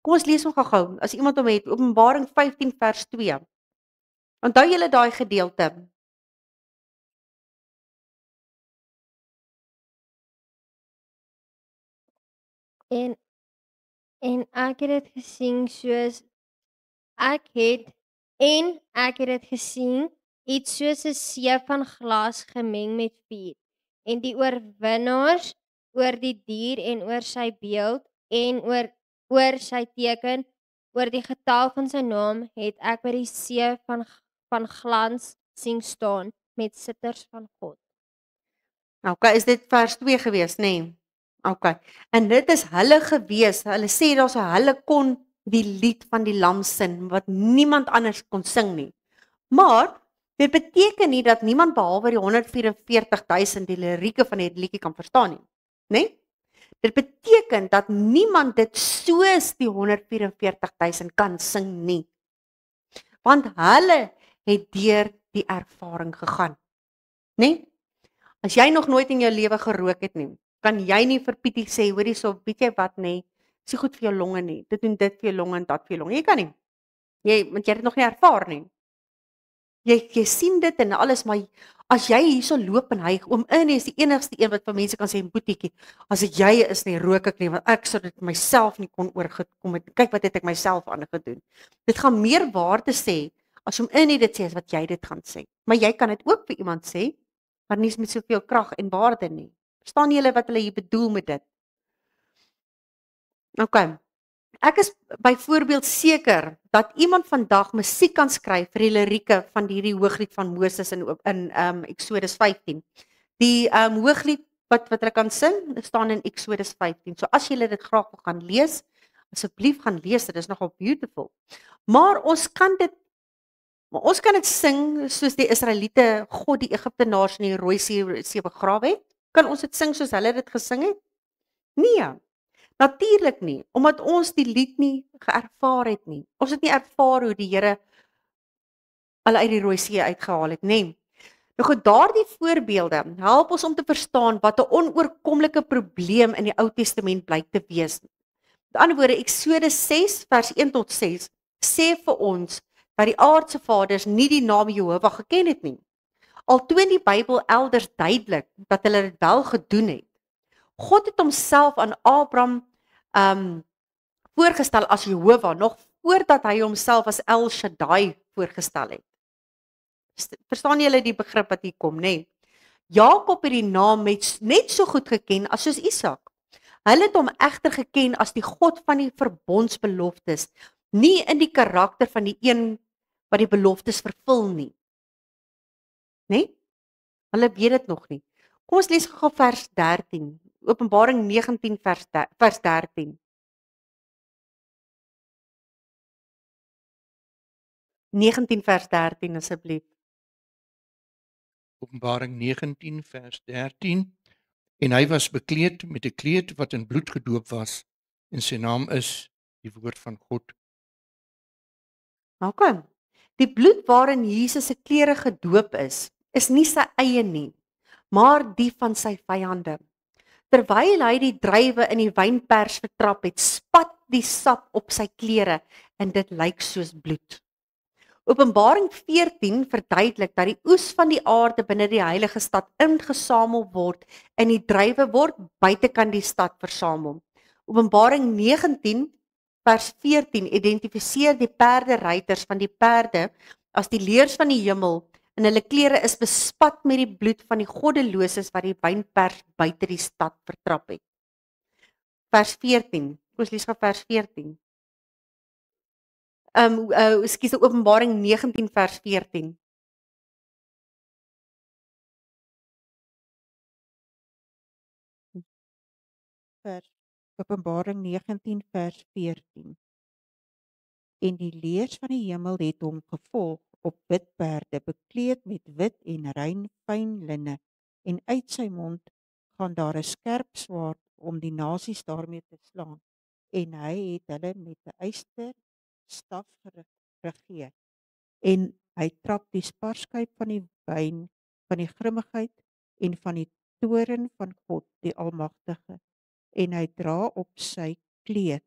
Kom ons lees hom gou-gou. As iemand hom het, Openbaring 15 vers 2. Onthou julle daai gedeelte?
En ek het dit gesien soos ek het dit gesien iets soos 'n see van glas gemeng met vuur. En die oorwinnaars oor die dier en oor sy beeld en oor sy teken, oor die getal van sy naam, het ek by die see van glans sien staan met sitters van God.
Okay, is dit vers 2 gewees, nê? Nee? Okay. En dit is hulle gewees. Hulle sê daar's hulle kon die lied van die lam sing wat niemand anders kon sing nie. Maar dit beteken nie dat niemand behalwe die 144.000 die lirieke van die liedjie kan verstaan nie, né? Nee? Dit beteken dat niemand dit soos die 144.000 kan sing nie. Want hulle het deur die ervaring gegaan, né? Nee? As jy nog nooit in jou lewe gerook het nie, kan jy nie vir Pietie sê, hoorie so, weet jy wat nie, is nie goed vir jou longe nie, dit doen dit vir jou longe en dat vir jou longe, jy kan nie, want jy het dit nog nie ervaar nie, jy sien dit en alles, maar as jy hier so loop en hy, oom in is die enigste een wat van mense kan sê, boetiekie, as jy is nie, rook ek nie, want ek sou dit myself nie kon oorgekom het, kyk wat het ek myself aan gedoen, dit gaan meer waarde sê, as oom in dit sê, as wat jy dit gaan sê, maar jy kan dit ook vir iemand sê, maar nie met soveel krag en waarde nie. Verstaan julle wat hulle hier bedoel met dit? OK. Ek is byvoorbeeld seker dat iemand vandag musiek kan skryf vir die lirieke van hierdie hooglied van Moses in Exodus 15. Die hooglied wat hulle kan sing, staan in Exodus 15. So as julle dit graag wil gaan lees, asseblief gaan lees, dit is nogal beautiful. Maar ons kan dit Maar ons kan dit sing soos die Israeliete God die Egiptenaars in die Rooi See begrawe het. Kan ons dit sing soos hulle dit gesing het? Nee. Natuurlik nie, omdat ons die lied nie geervaar het nie. Ons het nie ervaar hoe die Here hulle uit die Rooi See uitgehaal het, nê. Nou goed, daardie voorbeelde help ons om te verstaan wat 'n onoorkomlike probleem in die Ou Testament blyk te wees. Met ander woorde, Eksodus 6 vers 1 tot 6 sê vir ons dat die aardse vaders nie die naam Jehova geken het nie. Al toon die Bybel elders duidelik dat hulle dit wel gedoen het. God het homself aan Abraham voorgestel as Jehova nog voordat hy homself as El Shaddai voorgestel het. Verstaan julle die begrip wat hier kom, nê? Jakob het die naam net so goed geken as soos Isak. Hulle het hom egter geken as die God van die verbondsbeloftes, nie in die karakter van die een wat die beloftes vervul nie. Nê? Hulle weet dit nog nie. Kom ons lees gou vers 13. Openbaring 19 vers 13. 19 vers 13 asseblief.
Openbaring 19 vers 13. En hy was bekleed met 'n kleed wat in bloed gedoop was, en sy naam is die woord van God.
Okay. Die bloed waarin Jesus se klere gedoop is nie sy eie nie, maar die van sy vyande. Terwyl hy die druiwe in die wynpers vertrap het, spat die sap op sy klere en dit lyk soos bloed. Openbaring 14 verduidelik dat die oes van die aarde binne die heilige stad ingesamel word en die druiwe word buitekant die stad versamel. Openbaring 19 vers 14 identifiseer die perderuiters van die perde as die leers van die hemel en hulle klere is bespat met die bloed van die goddeloses wat die wynpers buite die stad vertrap het. Vers 14. Ons lees van vers 14. Openbaring 19 vers 14.
Openbaring 19 vers 14. En die leers van die hemel het hom gevolg op wit perde, bekleed met wit en rein fyn linne, en uit sy mond gaan daar 'n skerp swaard om die nasies daarmee te slaan, en hy het hulle met 'n yster staf geregeer, en hy trap die sparskyp van die wyn van die grimmigheid en van die toorn van God die Almagtige, en hy dra op sy kleed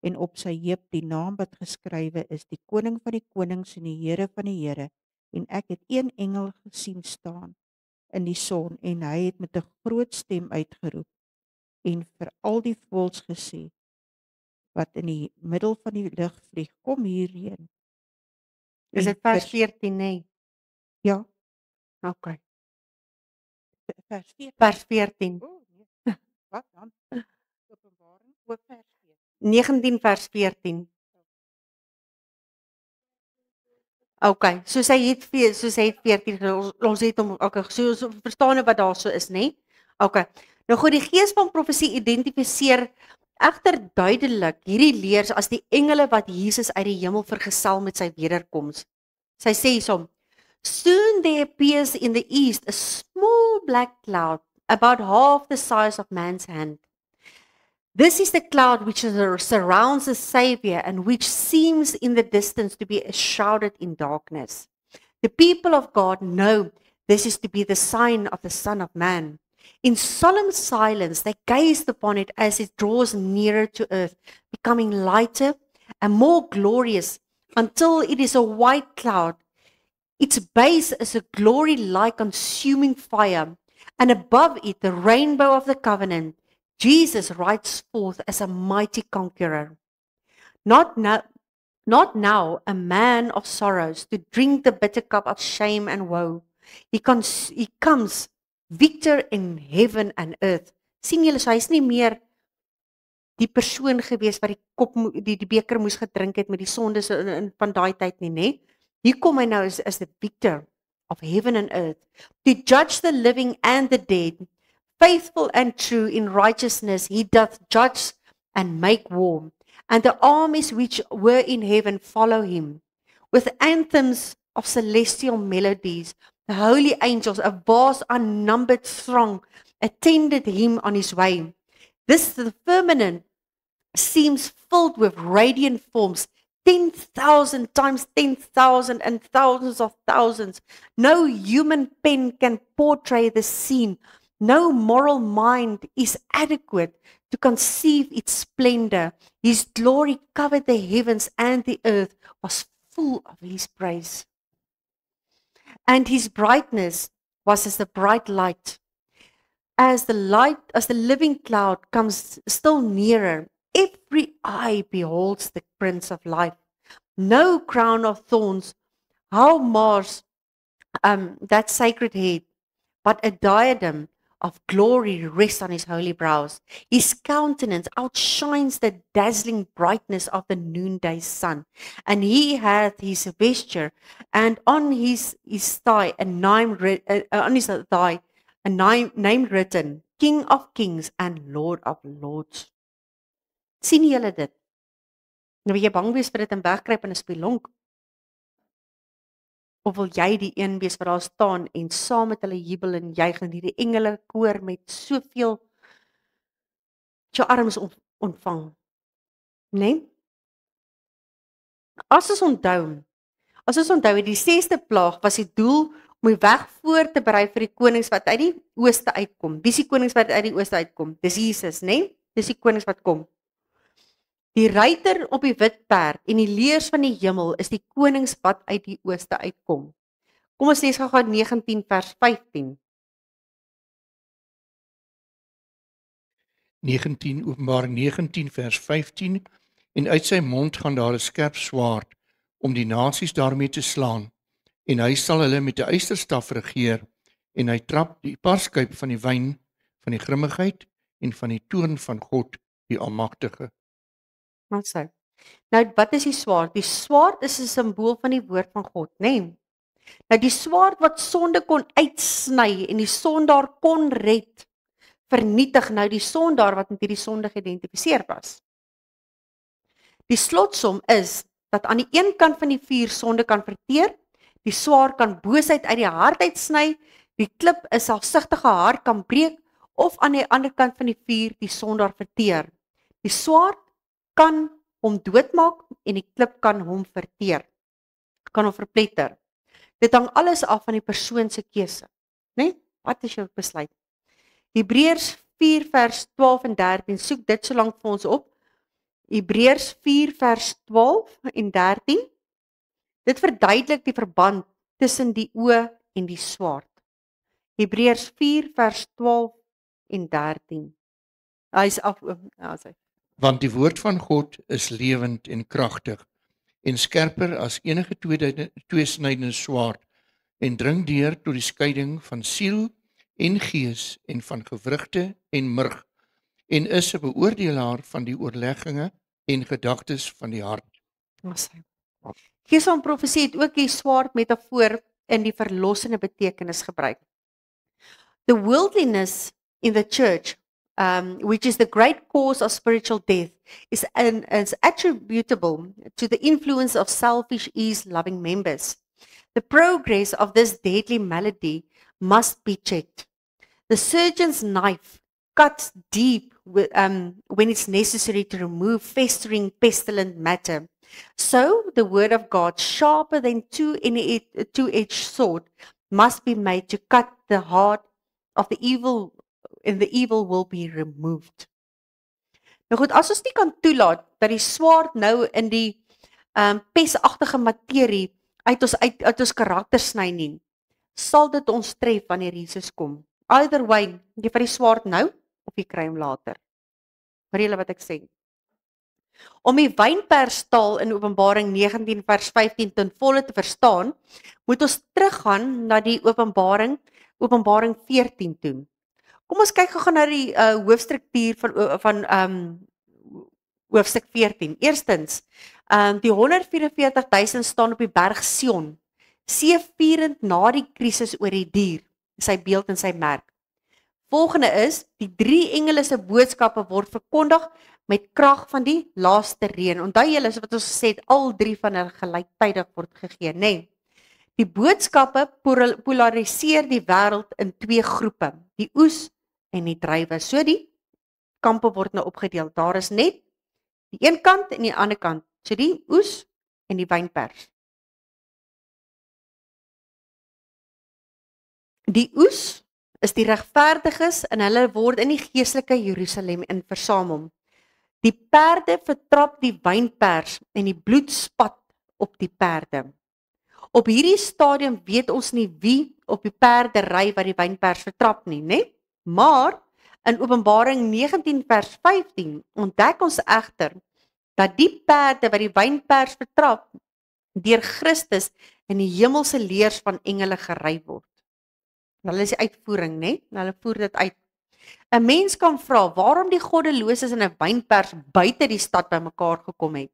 en op sy heup die naam wat geskrywe is, die koning van die konings en die Here van die Here. En ek het een engel gesien staan in die son, en hy het met 'n groot stem uitgeroep en vir al die voëls gesê wat in die middel van die lug vlieg, kom hierheen.
Is dit vers 14, nê?
Ja,
Okay.
vers 14.
Vers 14.
Oh, nee. Wat dan? Openbaring oor vers 14.
19 vers 14. Okay, soos hy het 14, ons het hom, okay, so ons verstaan wat daar so is, nê? Okay. Nou goed, die gees van profesie identifiseer egter duidelik hierdie leers as die engele wat Jesus uit die hemel vergesel met sy wederkoms. Sy sê hiersom: Soon there appears in the east a small black cloud about half the size of man's hand. This is the cloud which surrounds the Savior and which seems in the distance to be shrouded in darkness. The people of God know this is to be the sign of the Son of Man. In solemn silence, they gazed upon it as it draws nearer to earth, becoming lighter and more glorious until it is a white cloud. Its base is a glory-like consuming fire, and above it the rainbow of the covenant. Jesus rides forth as a mighty conqueror. Not now a man of sorrows to drink the bitter cup of shame and woe. He comes victor in heaven and earth. Sien julle, so hy's nie meer die persoon gewees wat die beker moes gedrink het met die sondes van daai tyd nie, nê? Hier kom hy nou as the victor of heaven and earth, to judge the living and the dead. Faithful and true in righteousness, he doth judge and make war, and the armies which were in heaven follow him. With anthems of celestial melodies. The holy angels, a vast unnumbered throng, attended him on his way. The firmament seems filled with radiant forms, 10,000 times 10,000 and thousands of thousands. No human pen can portray the scene. No moral mind is adequate to conceive its splendor. His glory covered the heavens, and the earth was full of his praise. And his brightness was as the bright light. As the living cloud comes still nearer, every eye beholds the Prince of Life. No crown of thorns, how mars that sacred head, but a diadem of glory rests on his holy brows. His countenance outshines the dazzling brightness of the noonday sun, and he hath his vesture, and on his thigh a name written, King of Kings and Lord of Lords. Sien julle dit? Nou wil jy bang wees vir dit en wegkruip in 'n spelonk? Of wil jy die een wees wat daar staan en saam met hulle jubel en juig en hierdie engele koor met soveel jou arms ontvang? Nee? As ons onthou, die 6de plaag was die doel om die weg voor te berei vir die konings wat uit die ooste uitkom. Wie is die konings wat uit die ooste uitkom? Dis Jesus, né? Dis die konings wat kom. Die ruiter op die wit perd en die leers van die hemel is die konings wat uit die ooste uitkom. Kom ons lees gou 19 vers 15.
19 Openbaring 19 vers 15 en uit sy mond gaan daar 'n skerp swaard om die nasies daarmee te slaan en hy sal hulle met 'n ysterstaf regeer en hy trap die parskuip van die wyn van die grimmigheid en van die toorn van God die Almagtige.
Wat sê? Nou wat is die swaard? Die swaard is 'n simbool van die woord van God, né? Nou die swaard wat sonde kon uitsny en die sondaar kon red, vernietig nou die sondaar wat met hierdie sonde geïdentifiseer was. Die slotsom is dat aan die een kant van die vuur sonde kan verteer, die swaard kan boosheid uit die hart uitsny, die klip 'n selfsugtige hart kan breek of aan die ander kant van die vuur die sondaar verteer. Die swaard kan hom doodmaak en die klip kan hom verteer. Kan hom verpletter. Dit hang alles af van die persoon se keuse, né? Wat is jou besluit? Hebreërs 4 vers 12 en 13, soek dit solank vir ons op. Hebreërs 4 vers 12 en 13. Dit verduidelik die verband tussen die oë en die swaard. Hebreërs 4 vers 12 en 13. Hy is af.
Want die woord van God is lewend en kragtig en skerper as enige tweesnydende swaard en dring deur tot die skeiding van siel en gees en van gewrigte en murg en is 'n beoordelaar van die oorlegginge en gedagtes van die hart.
Gees van profesie het ook die swaard metafoor in die verlossende betekenis gebruik. The worldliness in the church, which is the great cause of spiritual death, is attributable to the influence of selfish, ease-loving members. The progress of this deadly malady must be checked. The surgeon's knife cuts deep when it's necessary to remove festering, pestilent matter. So the word of God, sharper than two-edged sword, must be made to cut the heart of the evil, and the evil will be removed. Nou goed, as ons nie kan toelaat dat die swaard nou in die pesagtige materie uit ons karakter sny nie, sal dit ons tref wanneer Jesus kom. Either way, jy vat die swaard nou of jy kry hom later. Hoor julle wat ek sê? Om die wynperstaal in Openbaring 19 vers 15 ten volle te verstaan, moet ons teruggaan na die Openbaring 14 toe. Kom ons kyk gou na die hoofstruktuur van hoofstuk 14. Eerstens, die 144.000 staan op die berg Sion, seëvierend na die krisis oor die dier, sy beeld en sy merk. Volgende is, die 3 engele se boodskappe word verkondig met krag van die laaste reën. Onthou julle wat ons gesê het, al 3 van hulle gelyktydig word gegee, né? Die boodskappe polariseer die wêreld in twee groepe, die oes en die druiwe. So die kampe word nou opgedeel. Daar is net die een kant en die ander kant. So die oes en die wynpers. Die oes is die regverdiges en hulle word in die geestelike Jerusalem in versamel. Die perde vertrap die wynpers en die bloed spat op die perde. Op hierdie stadium weet ons nie wie op die perde ry wat die wynpers vertrap nie, né? Maar in Openbaring 19 vers 15 ontdek ons egter dat die perde wat die wynpers vertrap deur Christus in die hemelse leers van engele gery word. Hulle is die uitvoering, né? Hulle voer dit uit. 'n Mens kan vra waarom die goddeloses in 'n wynpers buite die stad bymekaar gekom het.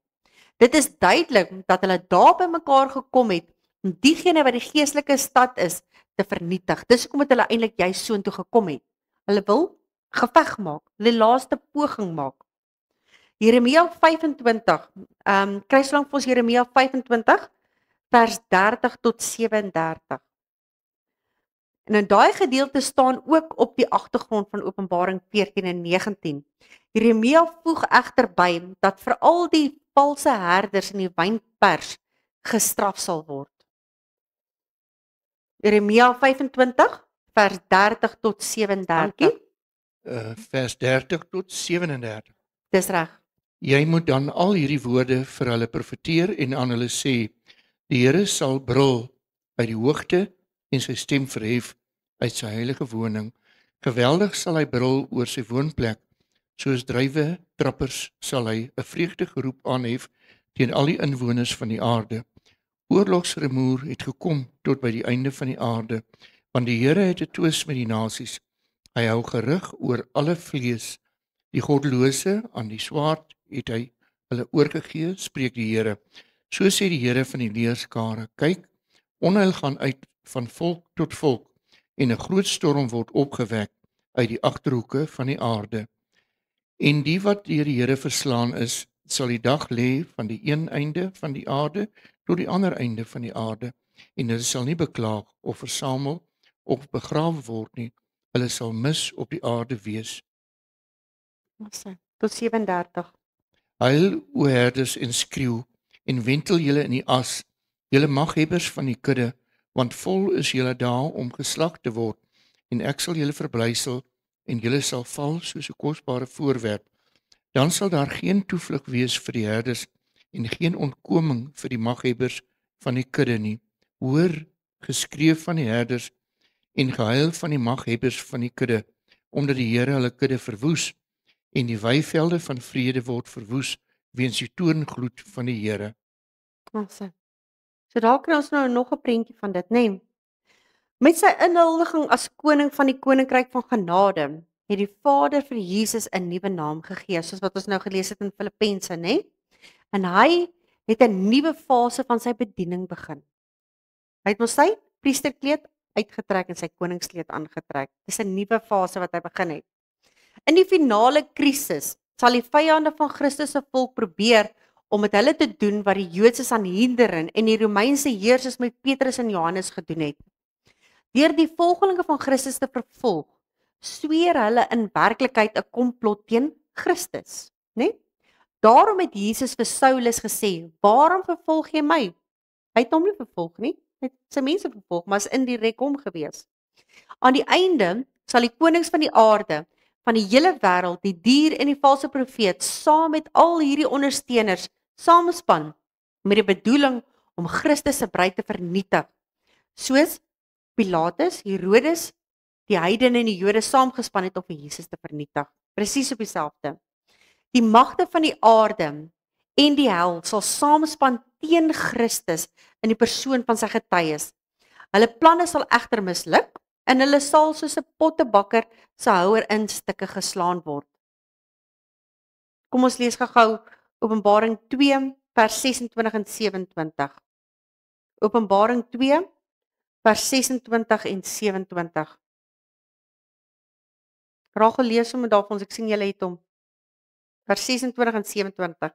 Dit is duidelik dat hulle daar bymekaar gekom het om diegene wat die geestelike stad is te vernietig. Dis hoekom het hulle eintlik juist soontoe gekom het. Hulle wil geveg maak, hulle laaste poging maak. Jeremia 25, kry so lank vir ons Jeremia 25 vers 30 tot 37. En in daai gedeelte staan ook op die agtergrond van Openbaring 14 en 19. Jeremia voeg egter by dat veral die valse herders in die wynpers gestraf sal word. Jeremia 25 vers 30 tot 37.
Vers 30 tot 37.
Dis reg.
Jy moet dan al hierdie woorde vir hulle profeteer en aan hulle sê, die Here sal brul uit die hoogte en sy stem verhef uit sy heilige woning. Geweldig sal hy brul oor sy woonplek, soos druiwe trappers sal hy 'n vreugdegeroep aanhef teen al die inwoners van die aarde. Oorlogsrumoer het gekom tot by die einde van die aarde, want die Here het 'n twis met die nasies. Hy hou gerig oor alle vlees. Die goddelose aan die swaard het hy hulle oorgegee, spreek die Here. So sê die Here van die leerskare, kyk, onheil gaan uit van volk tot volk en 'n groot storm word opgewek uit die agterhoeke van die aarde. En die wat deur die Here verslaan is, sal die dag lê van die een einde van die aarde tot die ander einde van die aarde, en hulle sal nie beklaag of versamel of begrawe word nie. Hulle sal mis op die aarde wees.
Tot 37.
Huil, o herders, en skreeu, en wentel julle in die as, julle maghebbers van die kudde, want vol is julle dae om geslag te word, en ek sal julle verblysel, en julle sal val soos 'n kosbare voorwerp. Dan sal daar geen toevlug wees vir die herders, en geen ontkoming vir die maghebbers van die kudde nie. Hoor, geskreef van die herders, en gehuil van die maghebbers van die kudde, omdat die Here hulle kudde verwoes, en die weivelde van vrede word verwoes, weens die toorngloed van die Here.
So daar kry ons nou nog 'n prentjie van dit, né? Met sy inhuldiging as koning van die koninkryk van genade, het die Vader vir Jesus 'n nuwe naam gegee, soos wat ons nou gelees het in Filippense, né? En hy het 'n nuwe fase van sy bediening begin. Hy het mos sy priesterkleed uitgetrek en sy koningskleed aangetrek. Dis 'n nuwe fase wat hy begin het. In die finale krisis sal die vyande van Christus se volk probeer om met hulle te doen wat die Joodse Sanhedrin en die Romeinse heersers met Petrus en Johannes gedoen het. Deur die volgelinge van Christus te vervolg, sweer hulle in werklikheid 'n komplot teen Christus, né? Daarom het Jesus vir Saulus gesê, "Waarom vervolg jy my?" Hy het hom nie vervolg nie, hy het sy mense vervolg, maar is indirek hom gewees. Aan die einde sal die konings van die aarde, van die hele wêreld, die dier en die valse profeet, saam met al hierdie ondersteuners samespan met die bedoeling om Christus se bruid te vernietig. Soos Pilatus, Herodes, die heidene en die Jode saamgespan het om vir Jesus te vernietig. Presies op dieselfde. Die magte van die aarde en die hel sal saamspan teen Christus in die persoon van sy getuies. Hulle planne sal egter misluk en hulle sal soos 'n pottebakker se houer in stukke geslaan word. Kom ons lees gou Openbaring 2 vers 26 en 27. Openbaring 2 vers 26 en 27. Rachel lees sommer daar vir ons, ek sien julle het hom. Vers 26 en 27.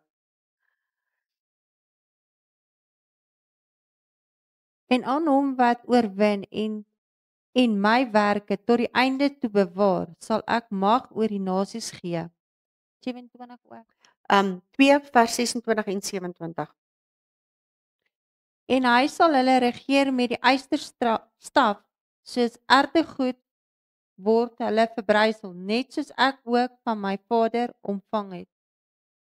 En aan hom wat oorwin en my werke tot die einde toe bewaar, sal ek mag oor die nasies gee. 27 ook.
2 vers 26 en 27.
En hy sal hulle regeer met die ysterstaf, soos ertegoed word hulle verbrysel, net soos ek ook van my Vader ontvang het.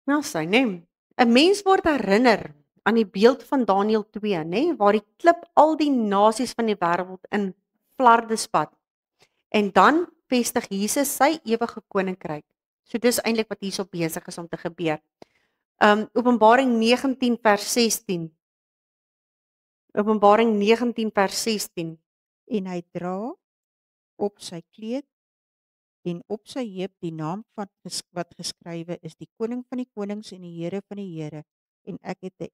Nou sy, nee. 'n Mens word herinner aan die beeld van Daniël 2, nê, waar die klip al die nasies van die wêreld in flarde spat. En dan vestig Jesus sy ewige koninkryk. So dis eintlik wat hierso besig is om te gebeur. Openbaring 19 vers 16. Openbaring 19 vers 16.
En hy dra op sy kleed en op sy heup die naam wat geskrywe is, die koning van die konings en die Here van die Here. En ek het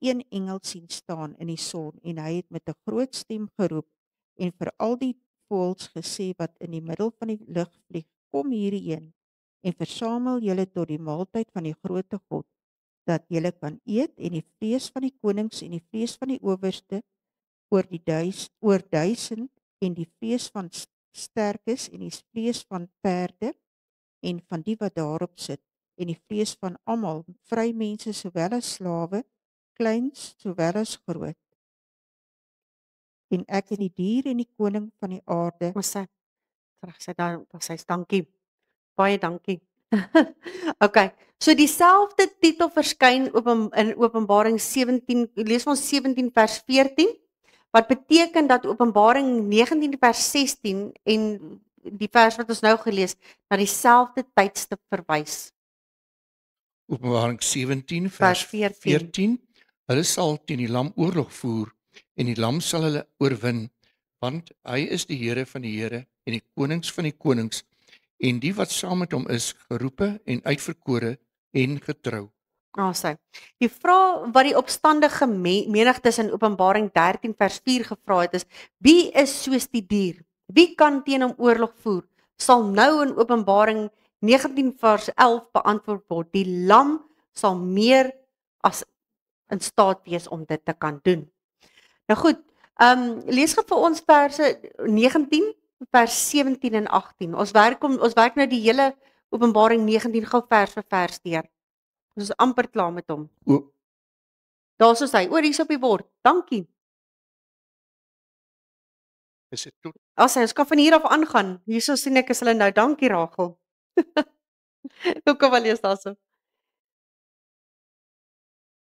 een engel sien staan in die son en hy het met 'n groot stem geroep en vir al die voëls gesê wat in die middel van die lug vlieg, kom hierheen en versamel julle tot die maaltyd van die groote God, dat julle kan eet en die vlees van die konings en die vlees van die owerste oor 1000 en die vlees van sterkes en die vlees van perde en van die wat daarop sit en die vlees van almal, vrymense sowel as slawe, kleins sowel as groot. En ek en die dier en die koning van die aarde.
Ons sê terug sê dan sê dankie. Baie dankie. Okay, so dieselfde titel verskyn in Openbaring 17, lees ons 17 vers 14, wat beteken dat Openbaring 19 vers 16 en die vers wat ons nou gelees, na dieselfde tydstip verwys.
Openbaring 17
Vers
vers
14.
14. Hulle sal teen die lam oorlog voer en die lam sal hulle oorwin, want hy is die Here van die Here en die konings van die konings en die wat saam met hom is, geroepe en uitverkore en getrou.
Sê. Die vraag wat die opstandige menigtes in Openbaring 13 vers 4 gevra het is, wie is soos die dier? Wie kan teen hom oorlog voer? Sal nou in Openbaring 19 vers 11 beantwoord word. Die lam sal meer as in staat wees om dit te kan doen. Nou goed, lees gou vir ons verse 19 vers 17 en 18. Ons werk nou die hele Openbaring 19 gou vers vir vers deur. Ons is amper klaar met hom. Daar's hy. Hier's op die bord. Dankie.
Is dit tot
Ons kan van hier af aangaan. Hierso sien ek is hulle nou. Dankie Rachel. Hoe kom wel lees daarso?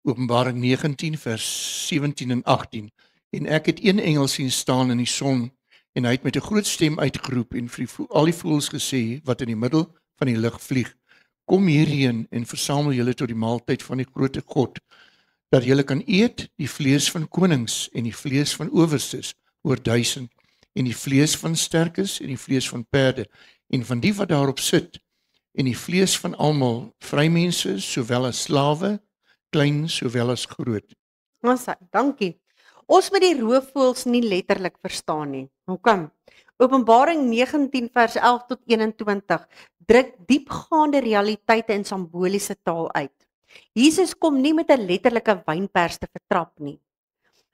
Openbaring 19 vers 17 en 18. En ek het een engel sien staan in die son en hy het met 'n groot stem uitgeroep en vir al die voëls gesê wat in die middel van die lug vlieg, kom hierheen en versamel julle tot die maaltyd van die groote God, dat julle kan eet die vlees van konings en die vlees van owerstes oor 1000 en die vlees van sterkes en die vlees van perde en van die wat daarop sit en die vlees van almal, vrymense sowel as slawe, klein sowel as groot.
Ons dankie. Ons moet die roofvoëls nie letterlik verstaan nie. Hoekom? Openbaring 19 vers 11 tot 21 druk diepgaande realiteite in simboliese taal uit. Jesus kom nie met 'n letterlike wynpers te vertrap nie.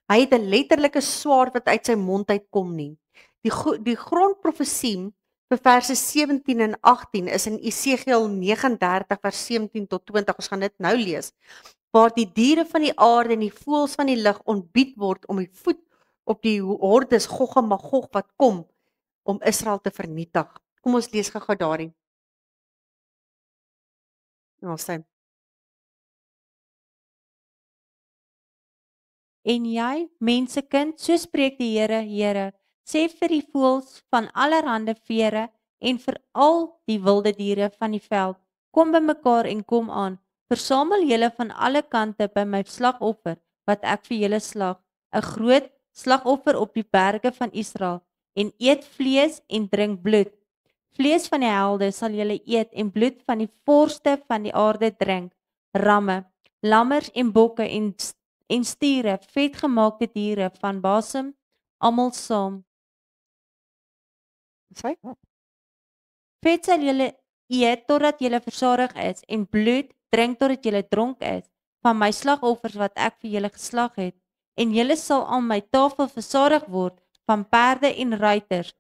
Hy het 'n letterlike swaard wat uit sy mond uitkom nie. Die grondprofesie vir verse 17 en 18 is in Esegiel 39 vers 17 tot 20. Ons gaan dit nou lees. Waar die diere van die aarde en die voëls van die lug ontbied word om die voet op die hordes Gog en Magog wat kom om Israel te vernietig. Kom ons lees gou daarin. Ons sê.
En jy, mensekind, so spreek die Here, Here, sê vir die voëls van allerhande vere en vir al die wilde diere van die veld, kom bymekaar en kom aan. Versamel julle van alle kante by my slagoffer wat ek vir julle slag, 'n groot slagoffer op die berge van Israel, en eet vlees en drink bloed. Vlees van die helde sal julle eet en bloed van die vorste van die aarde drink, ramme, lammers en bokke en stiere, vetgemaakte diere van Basem, almal saam.
Sê?
Vet sal julle eet totdat julle versadig is en bloed drink totdat julle dronk is van my slagoffers wat ek vir julle geslag het. en julle sal aan my tafel versadig word van perde en ruiters,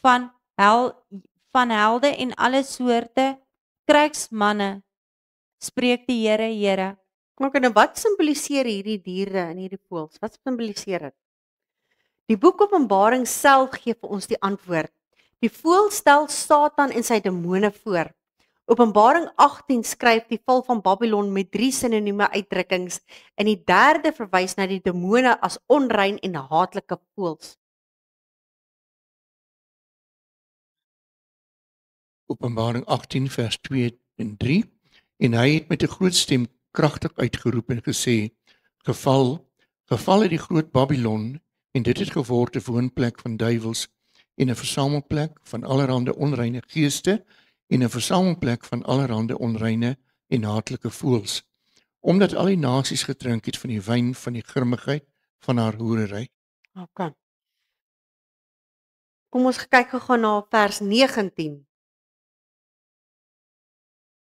van helde en alle soorte krygsmanne, spreek die Here, Here.
OK, nou wat simboliseer hierdie diere en hierdie voëls? Wat simboliseer dit? Die boek Openbaring self gee vir ons die antwoord. Die voël stel Satan en sy demone voor. Openbaring 18 skryf die val van Babylon met 3 sinonieme uitdrukkings en die derde verwys na die demone as onrein en haatlike voëls.
Openbaring 18 vers 2 en 3. En hy het met 'n groot stem kragtig uitgeroep en gesê: Geval het die groot Babylon, en dit het geword 'n woonplek van duiwels en 'n versamelplek van allerlei onreine geeste en 'n versamelplek van allerlei onreine en haatlike voëls, omdat al die nasies gedrink het van die wyn van die grimmigheid van haar hoerery.
OK. Kom ons kyk gou na vers 19.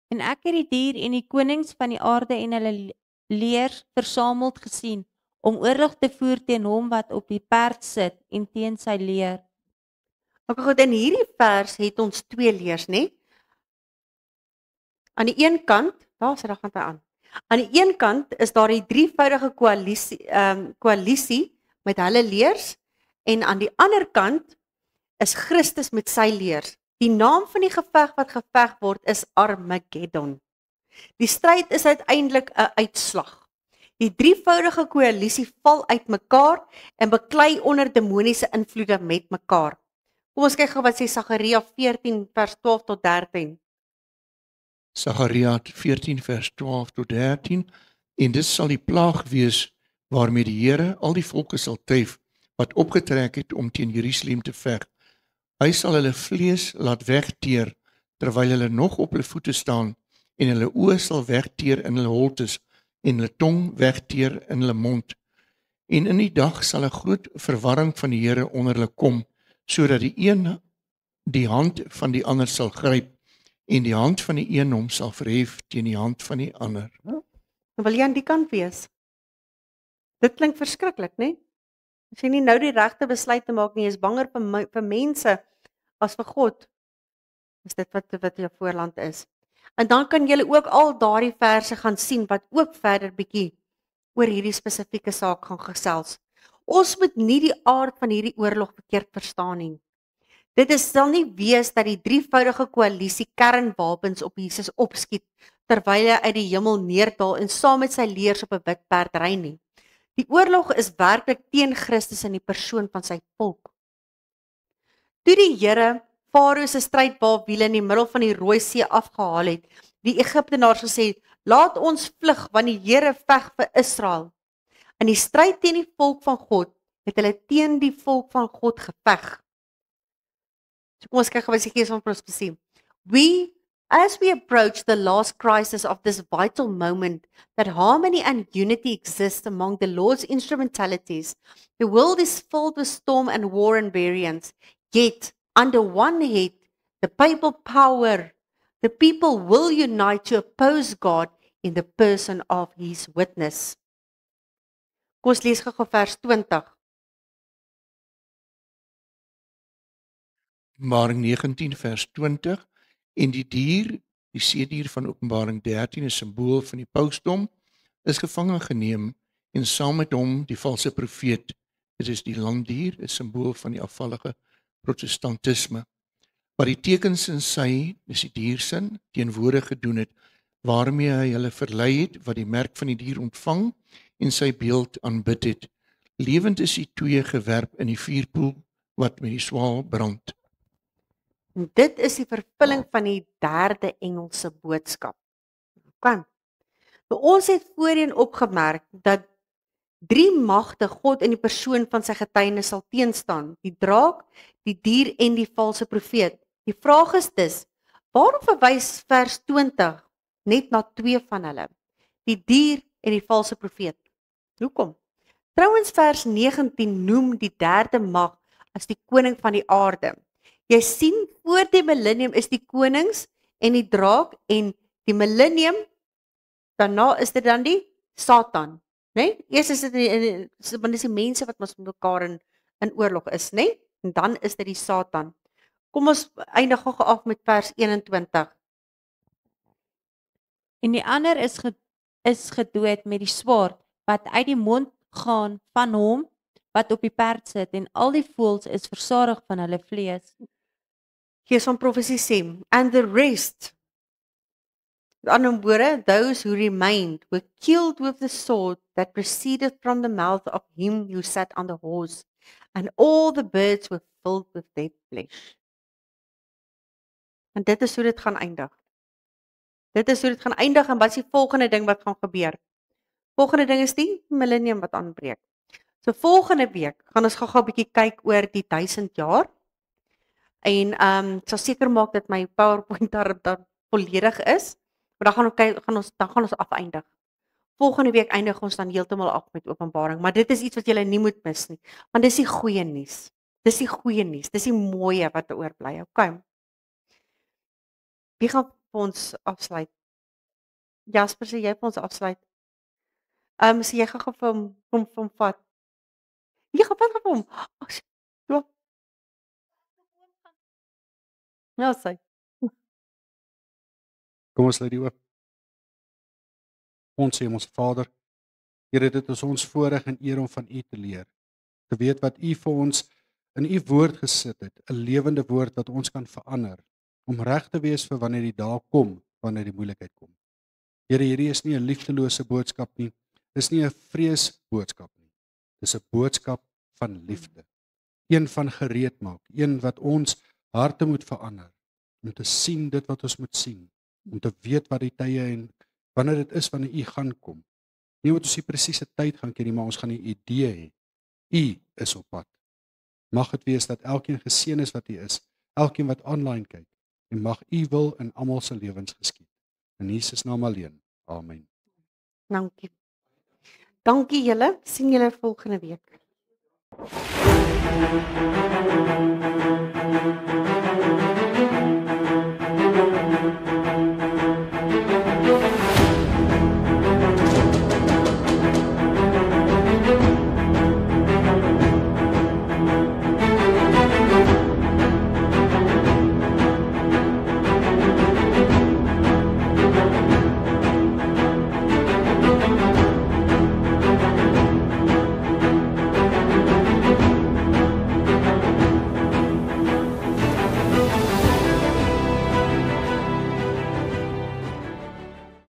En ek het die dier en die konings van die aarde en hulle leers versameld gesien, om oorlog te voer teen hom wat op die perd sit en teen sy leer.
OK, goed, in hierdie vers het ons 2 leers, né? Aan die een kant, waar sit dit gaan aan? Aan die een kant is daar die drievoudige koalisie met hulle leers en aan die ander kant is Christus met sy leers. Die naam van die geveg wat geveg word is Armageddon. Die stryd is uiteindelik 'n uitslag. Die drievoudige koalisie val uitmekaar en beklei onder demoniese invloede met mekaar. Kom ons kyk gou wat sê Sagaria 14 vers 12 tot 13.
Sagaria 14 vers 12 tot 13. En dit sal die plaag wees waarmee die Here al die volke sal tref wat opgetrek het om teen Jerusalem te veg. Hy sal hulle vlees laat wegteer terwyl hulle nog op hulle voete staan en hulle oë sal wegteer in hulle holtes en hulle tong wegteer in hulle mond. En in die dag sal 'n groot verwarring van die Here onder hulle kom, sodat die een die hand van die ander sal gryp en die hand van die een hom sal verhef teen die hand van die ander.
Wil jy aan die kant wees? Dit klink verskriklik, né? As jy nie nou die regte besluit te maak nie, jy is banger vir mense as vir God. Is dit wat jou voorland is. En dan kan jy ook al daardie verse gaan sien wat ook verder bietjie oor hierdie spesifieke saak gaan gesels. Ons moet nie die aard van hierdie oorlog verkeerd verstaan nie. Dit sal nie wees dat die drievoudige koalisie kernwapens op Jesus opskiet terwyl hy uit die hemel neerdal en saam met sy leers op 'n wit perd ry nie. Die oorlog is werklik teen Christus in die persoon van sy volk. Toe die Here Farao se strydbawiele in die middel van die Rooi See afgehaal het, die Egiptenaars gesê, laat ons vlug want die Here veg vir Israel. In die stryd teen die volk van God het hulle teen die volk van God geveg. So kom ons kyk wat die Gees van ons sê. As we approach the last crisis of this vital moment, that harmony and unity exist among the Lord's instrumentalities, the world is filled with storm and war and variance. Yet, under one head, the papal power, the people will unite to oppose God in the person of his witness. Kom ons lees gou vers 20.
Openbaring 19 vers 20. En die dier, die seedier van Openbaring 13, 'n simbool van die pausdom, is gevange geneem en saam met hom die valse profeet. Dit is die landdier, 'n simbool van die afvallige protestantisme. Wat die tekens in sy, dis die diersin, teenwoordig gedoen het, waarmee hy hulle verlei het wat die merk van die dier ontvang en sy beeld aanbid het. Lewend is die twee gewerp in die vuurpoel wat met die swaal brand.
En dit is die vervulling van die derde engelse boodskap. Kan. Maar ons het voorheen opgemerk dat 3 magte God in die persoon van sy getuienis sal teenstaan, die draak, die dier en die valse profeet. Die vraag is dus, waarom verwys vers 20 net na 2 van hulle, die dier en die valse profeet? Hoekom? Trouwens vers 19 noem die derde mag as die koning van die aarde. Jy sien, voor die millennium is die konings en die draak en die millennium, daarna is dit dan die Satan. né? Eers is dit want dis die mense wat mos met mekaar in oorlog is, né? En dan is dit die Satan. Kom ons eindig gou af met vers 21.
En die ander is gedood met die swaard wat uit die mond gaan van hom wat op die perd sit en al die voëls is versadig van hulle vlees.
Gees van profesie sê, and the rest, met ander woorde, those who remained were killed with the sword that proceeded from the mouth of him who sat on the horse, and all the birds were filled with dead flesh. En dit is hoe dit gaan eindig. Dit is hoe dit gaan eindig en wat is die volgende ding wat gaan gebeur? Volgende ding is die millennium wat aanbreek. So volgende week gaan ons gou-gou 'n bietjie kyk oor die 1000 jaar. En sal seker maak dat my PowerPoint daar volledig is. Maar dan gaan ons afeindig. Volgende week eindig ons dan heeltemal af met Openbaring, maar dit is iets wat jy nie moet mis nie, want dis die goeie nuus. Dis die goeie nuus. Dis die mooie wat oorbly. Okay. Wie gaan vir ons afsluit? Jasper, sê jy vir ons afsluit? Sê jy gaan vir hom vat. Jy gaan vat vir hom. Ja. Ja, sê.
Kom ons sluit die oop. Ons sê ons Vader, Here, dit is ons voorreg en eer om van U te leer. Te weet wat U vir ons in U woord gesit het, 'n lewende woord wat ons kan verander, om reg te wees vir wanneer die dae kom, wanneer die moeilikheid kom. Here, hierdie is nie 'n liefdelose boodskap nie. Dis nie 'n vreesboodskap nie. Dis 'n boodskap van liefde. Een van gereedmaak, een wat ons harte moet verander om te sien dit wat ons moet sien, om te weet wat die tye en wanneer dit is wanneer U gaan kom. Nie moet ons die presiese tyd gaan ken nie, maar ons gaan 'n idee hê. U is op pad. Mag dit wees dat elkeen geseën is wat U is, elkeen wat online kyk, en mag U wil in almal se lewens geskied. In Jesus naam alleen. Amen.
Dankie. Dankie julle. Sien julle volgende week.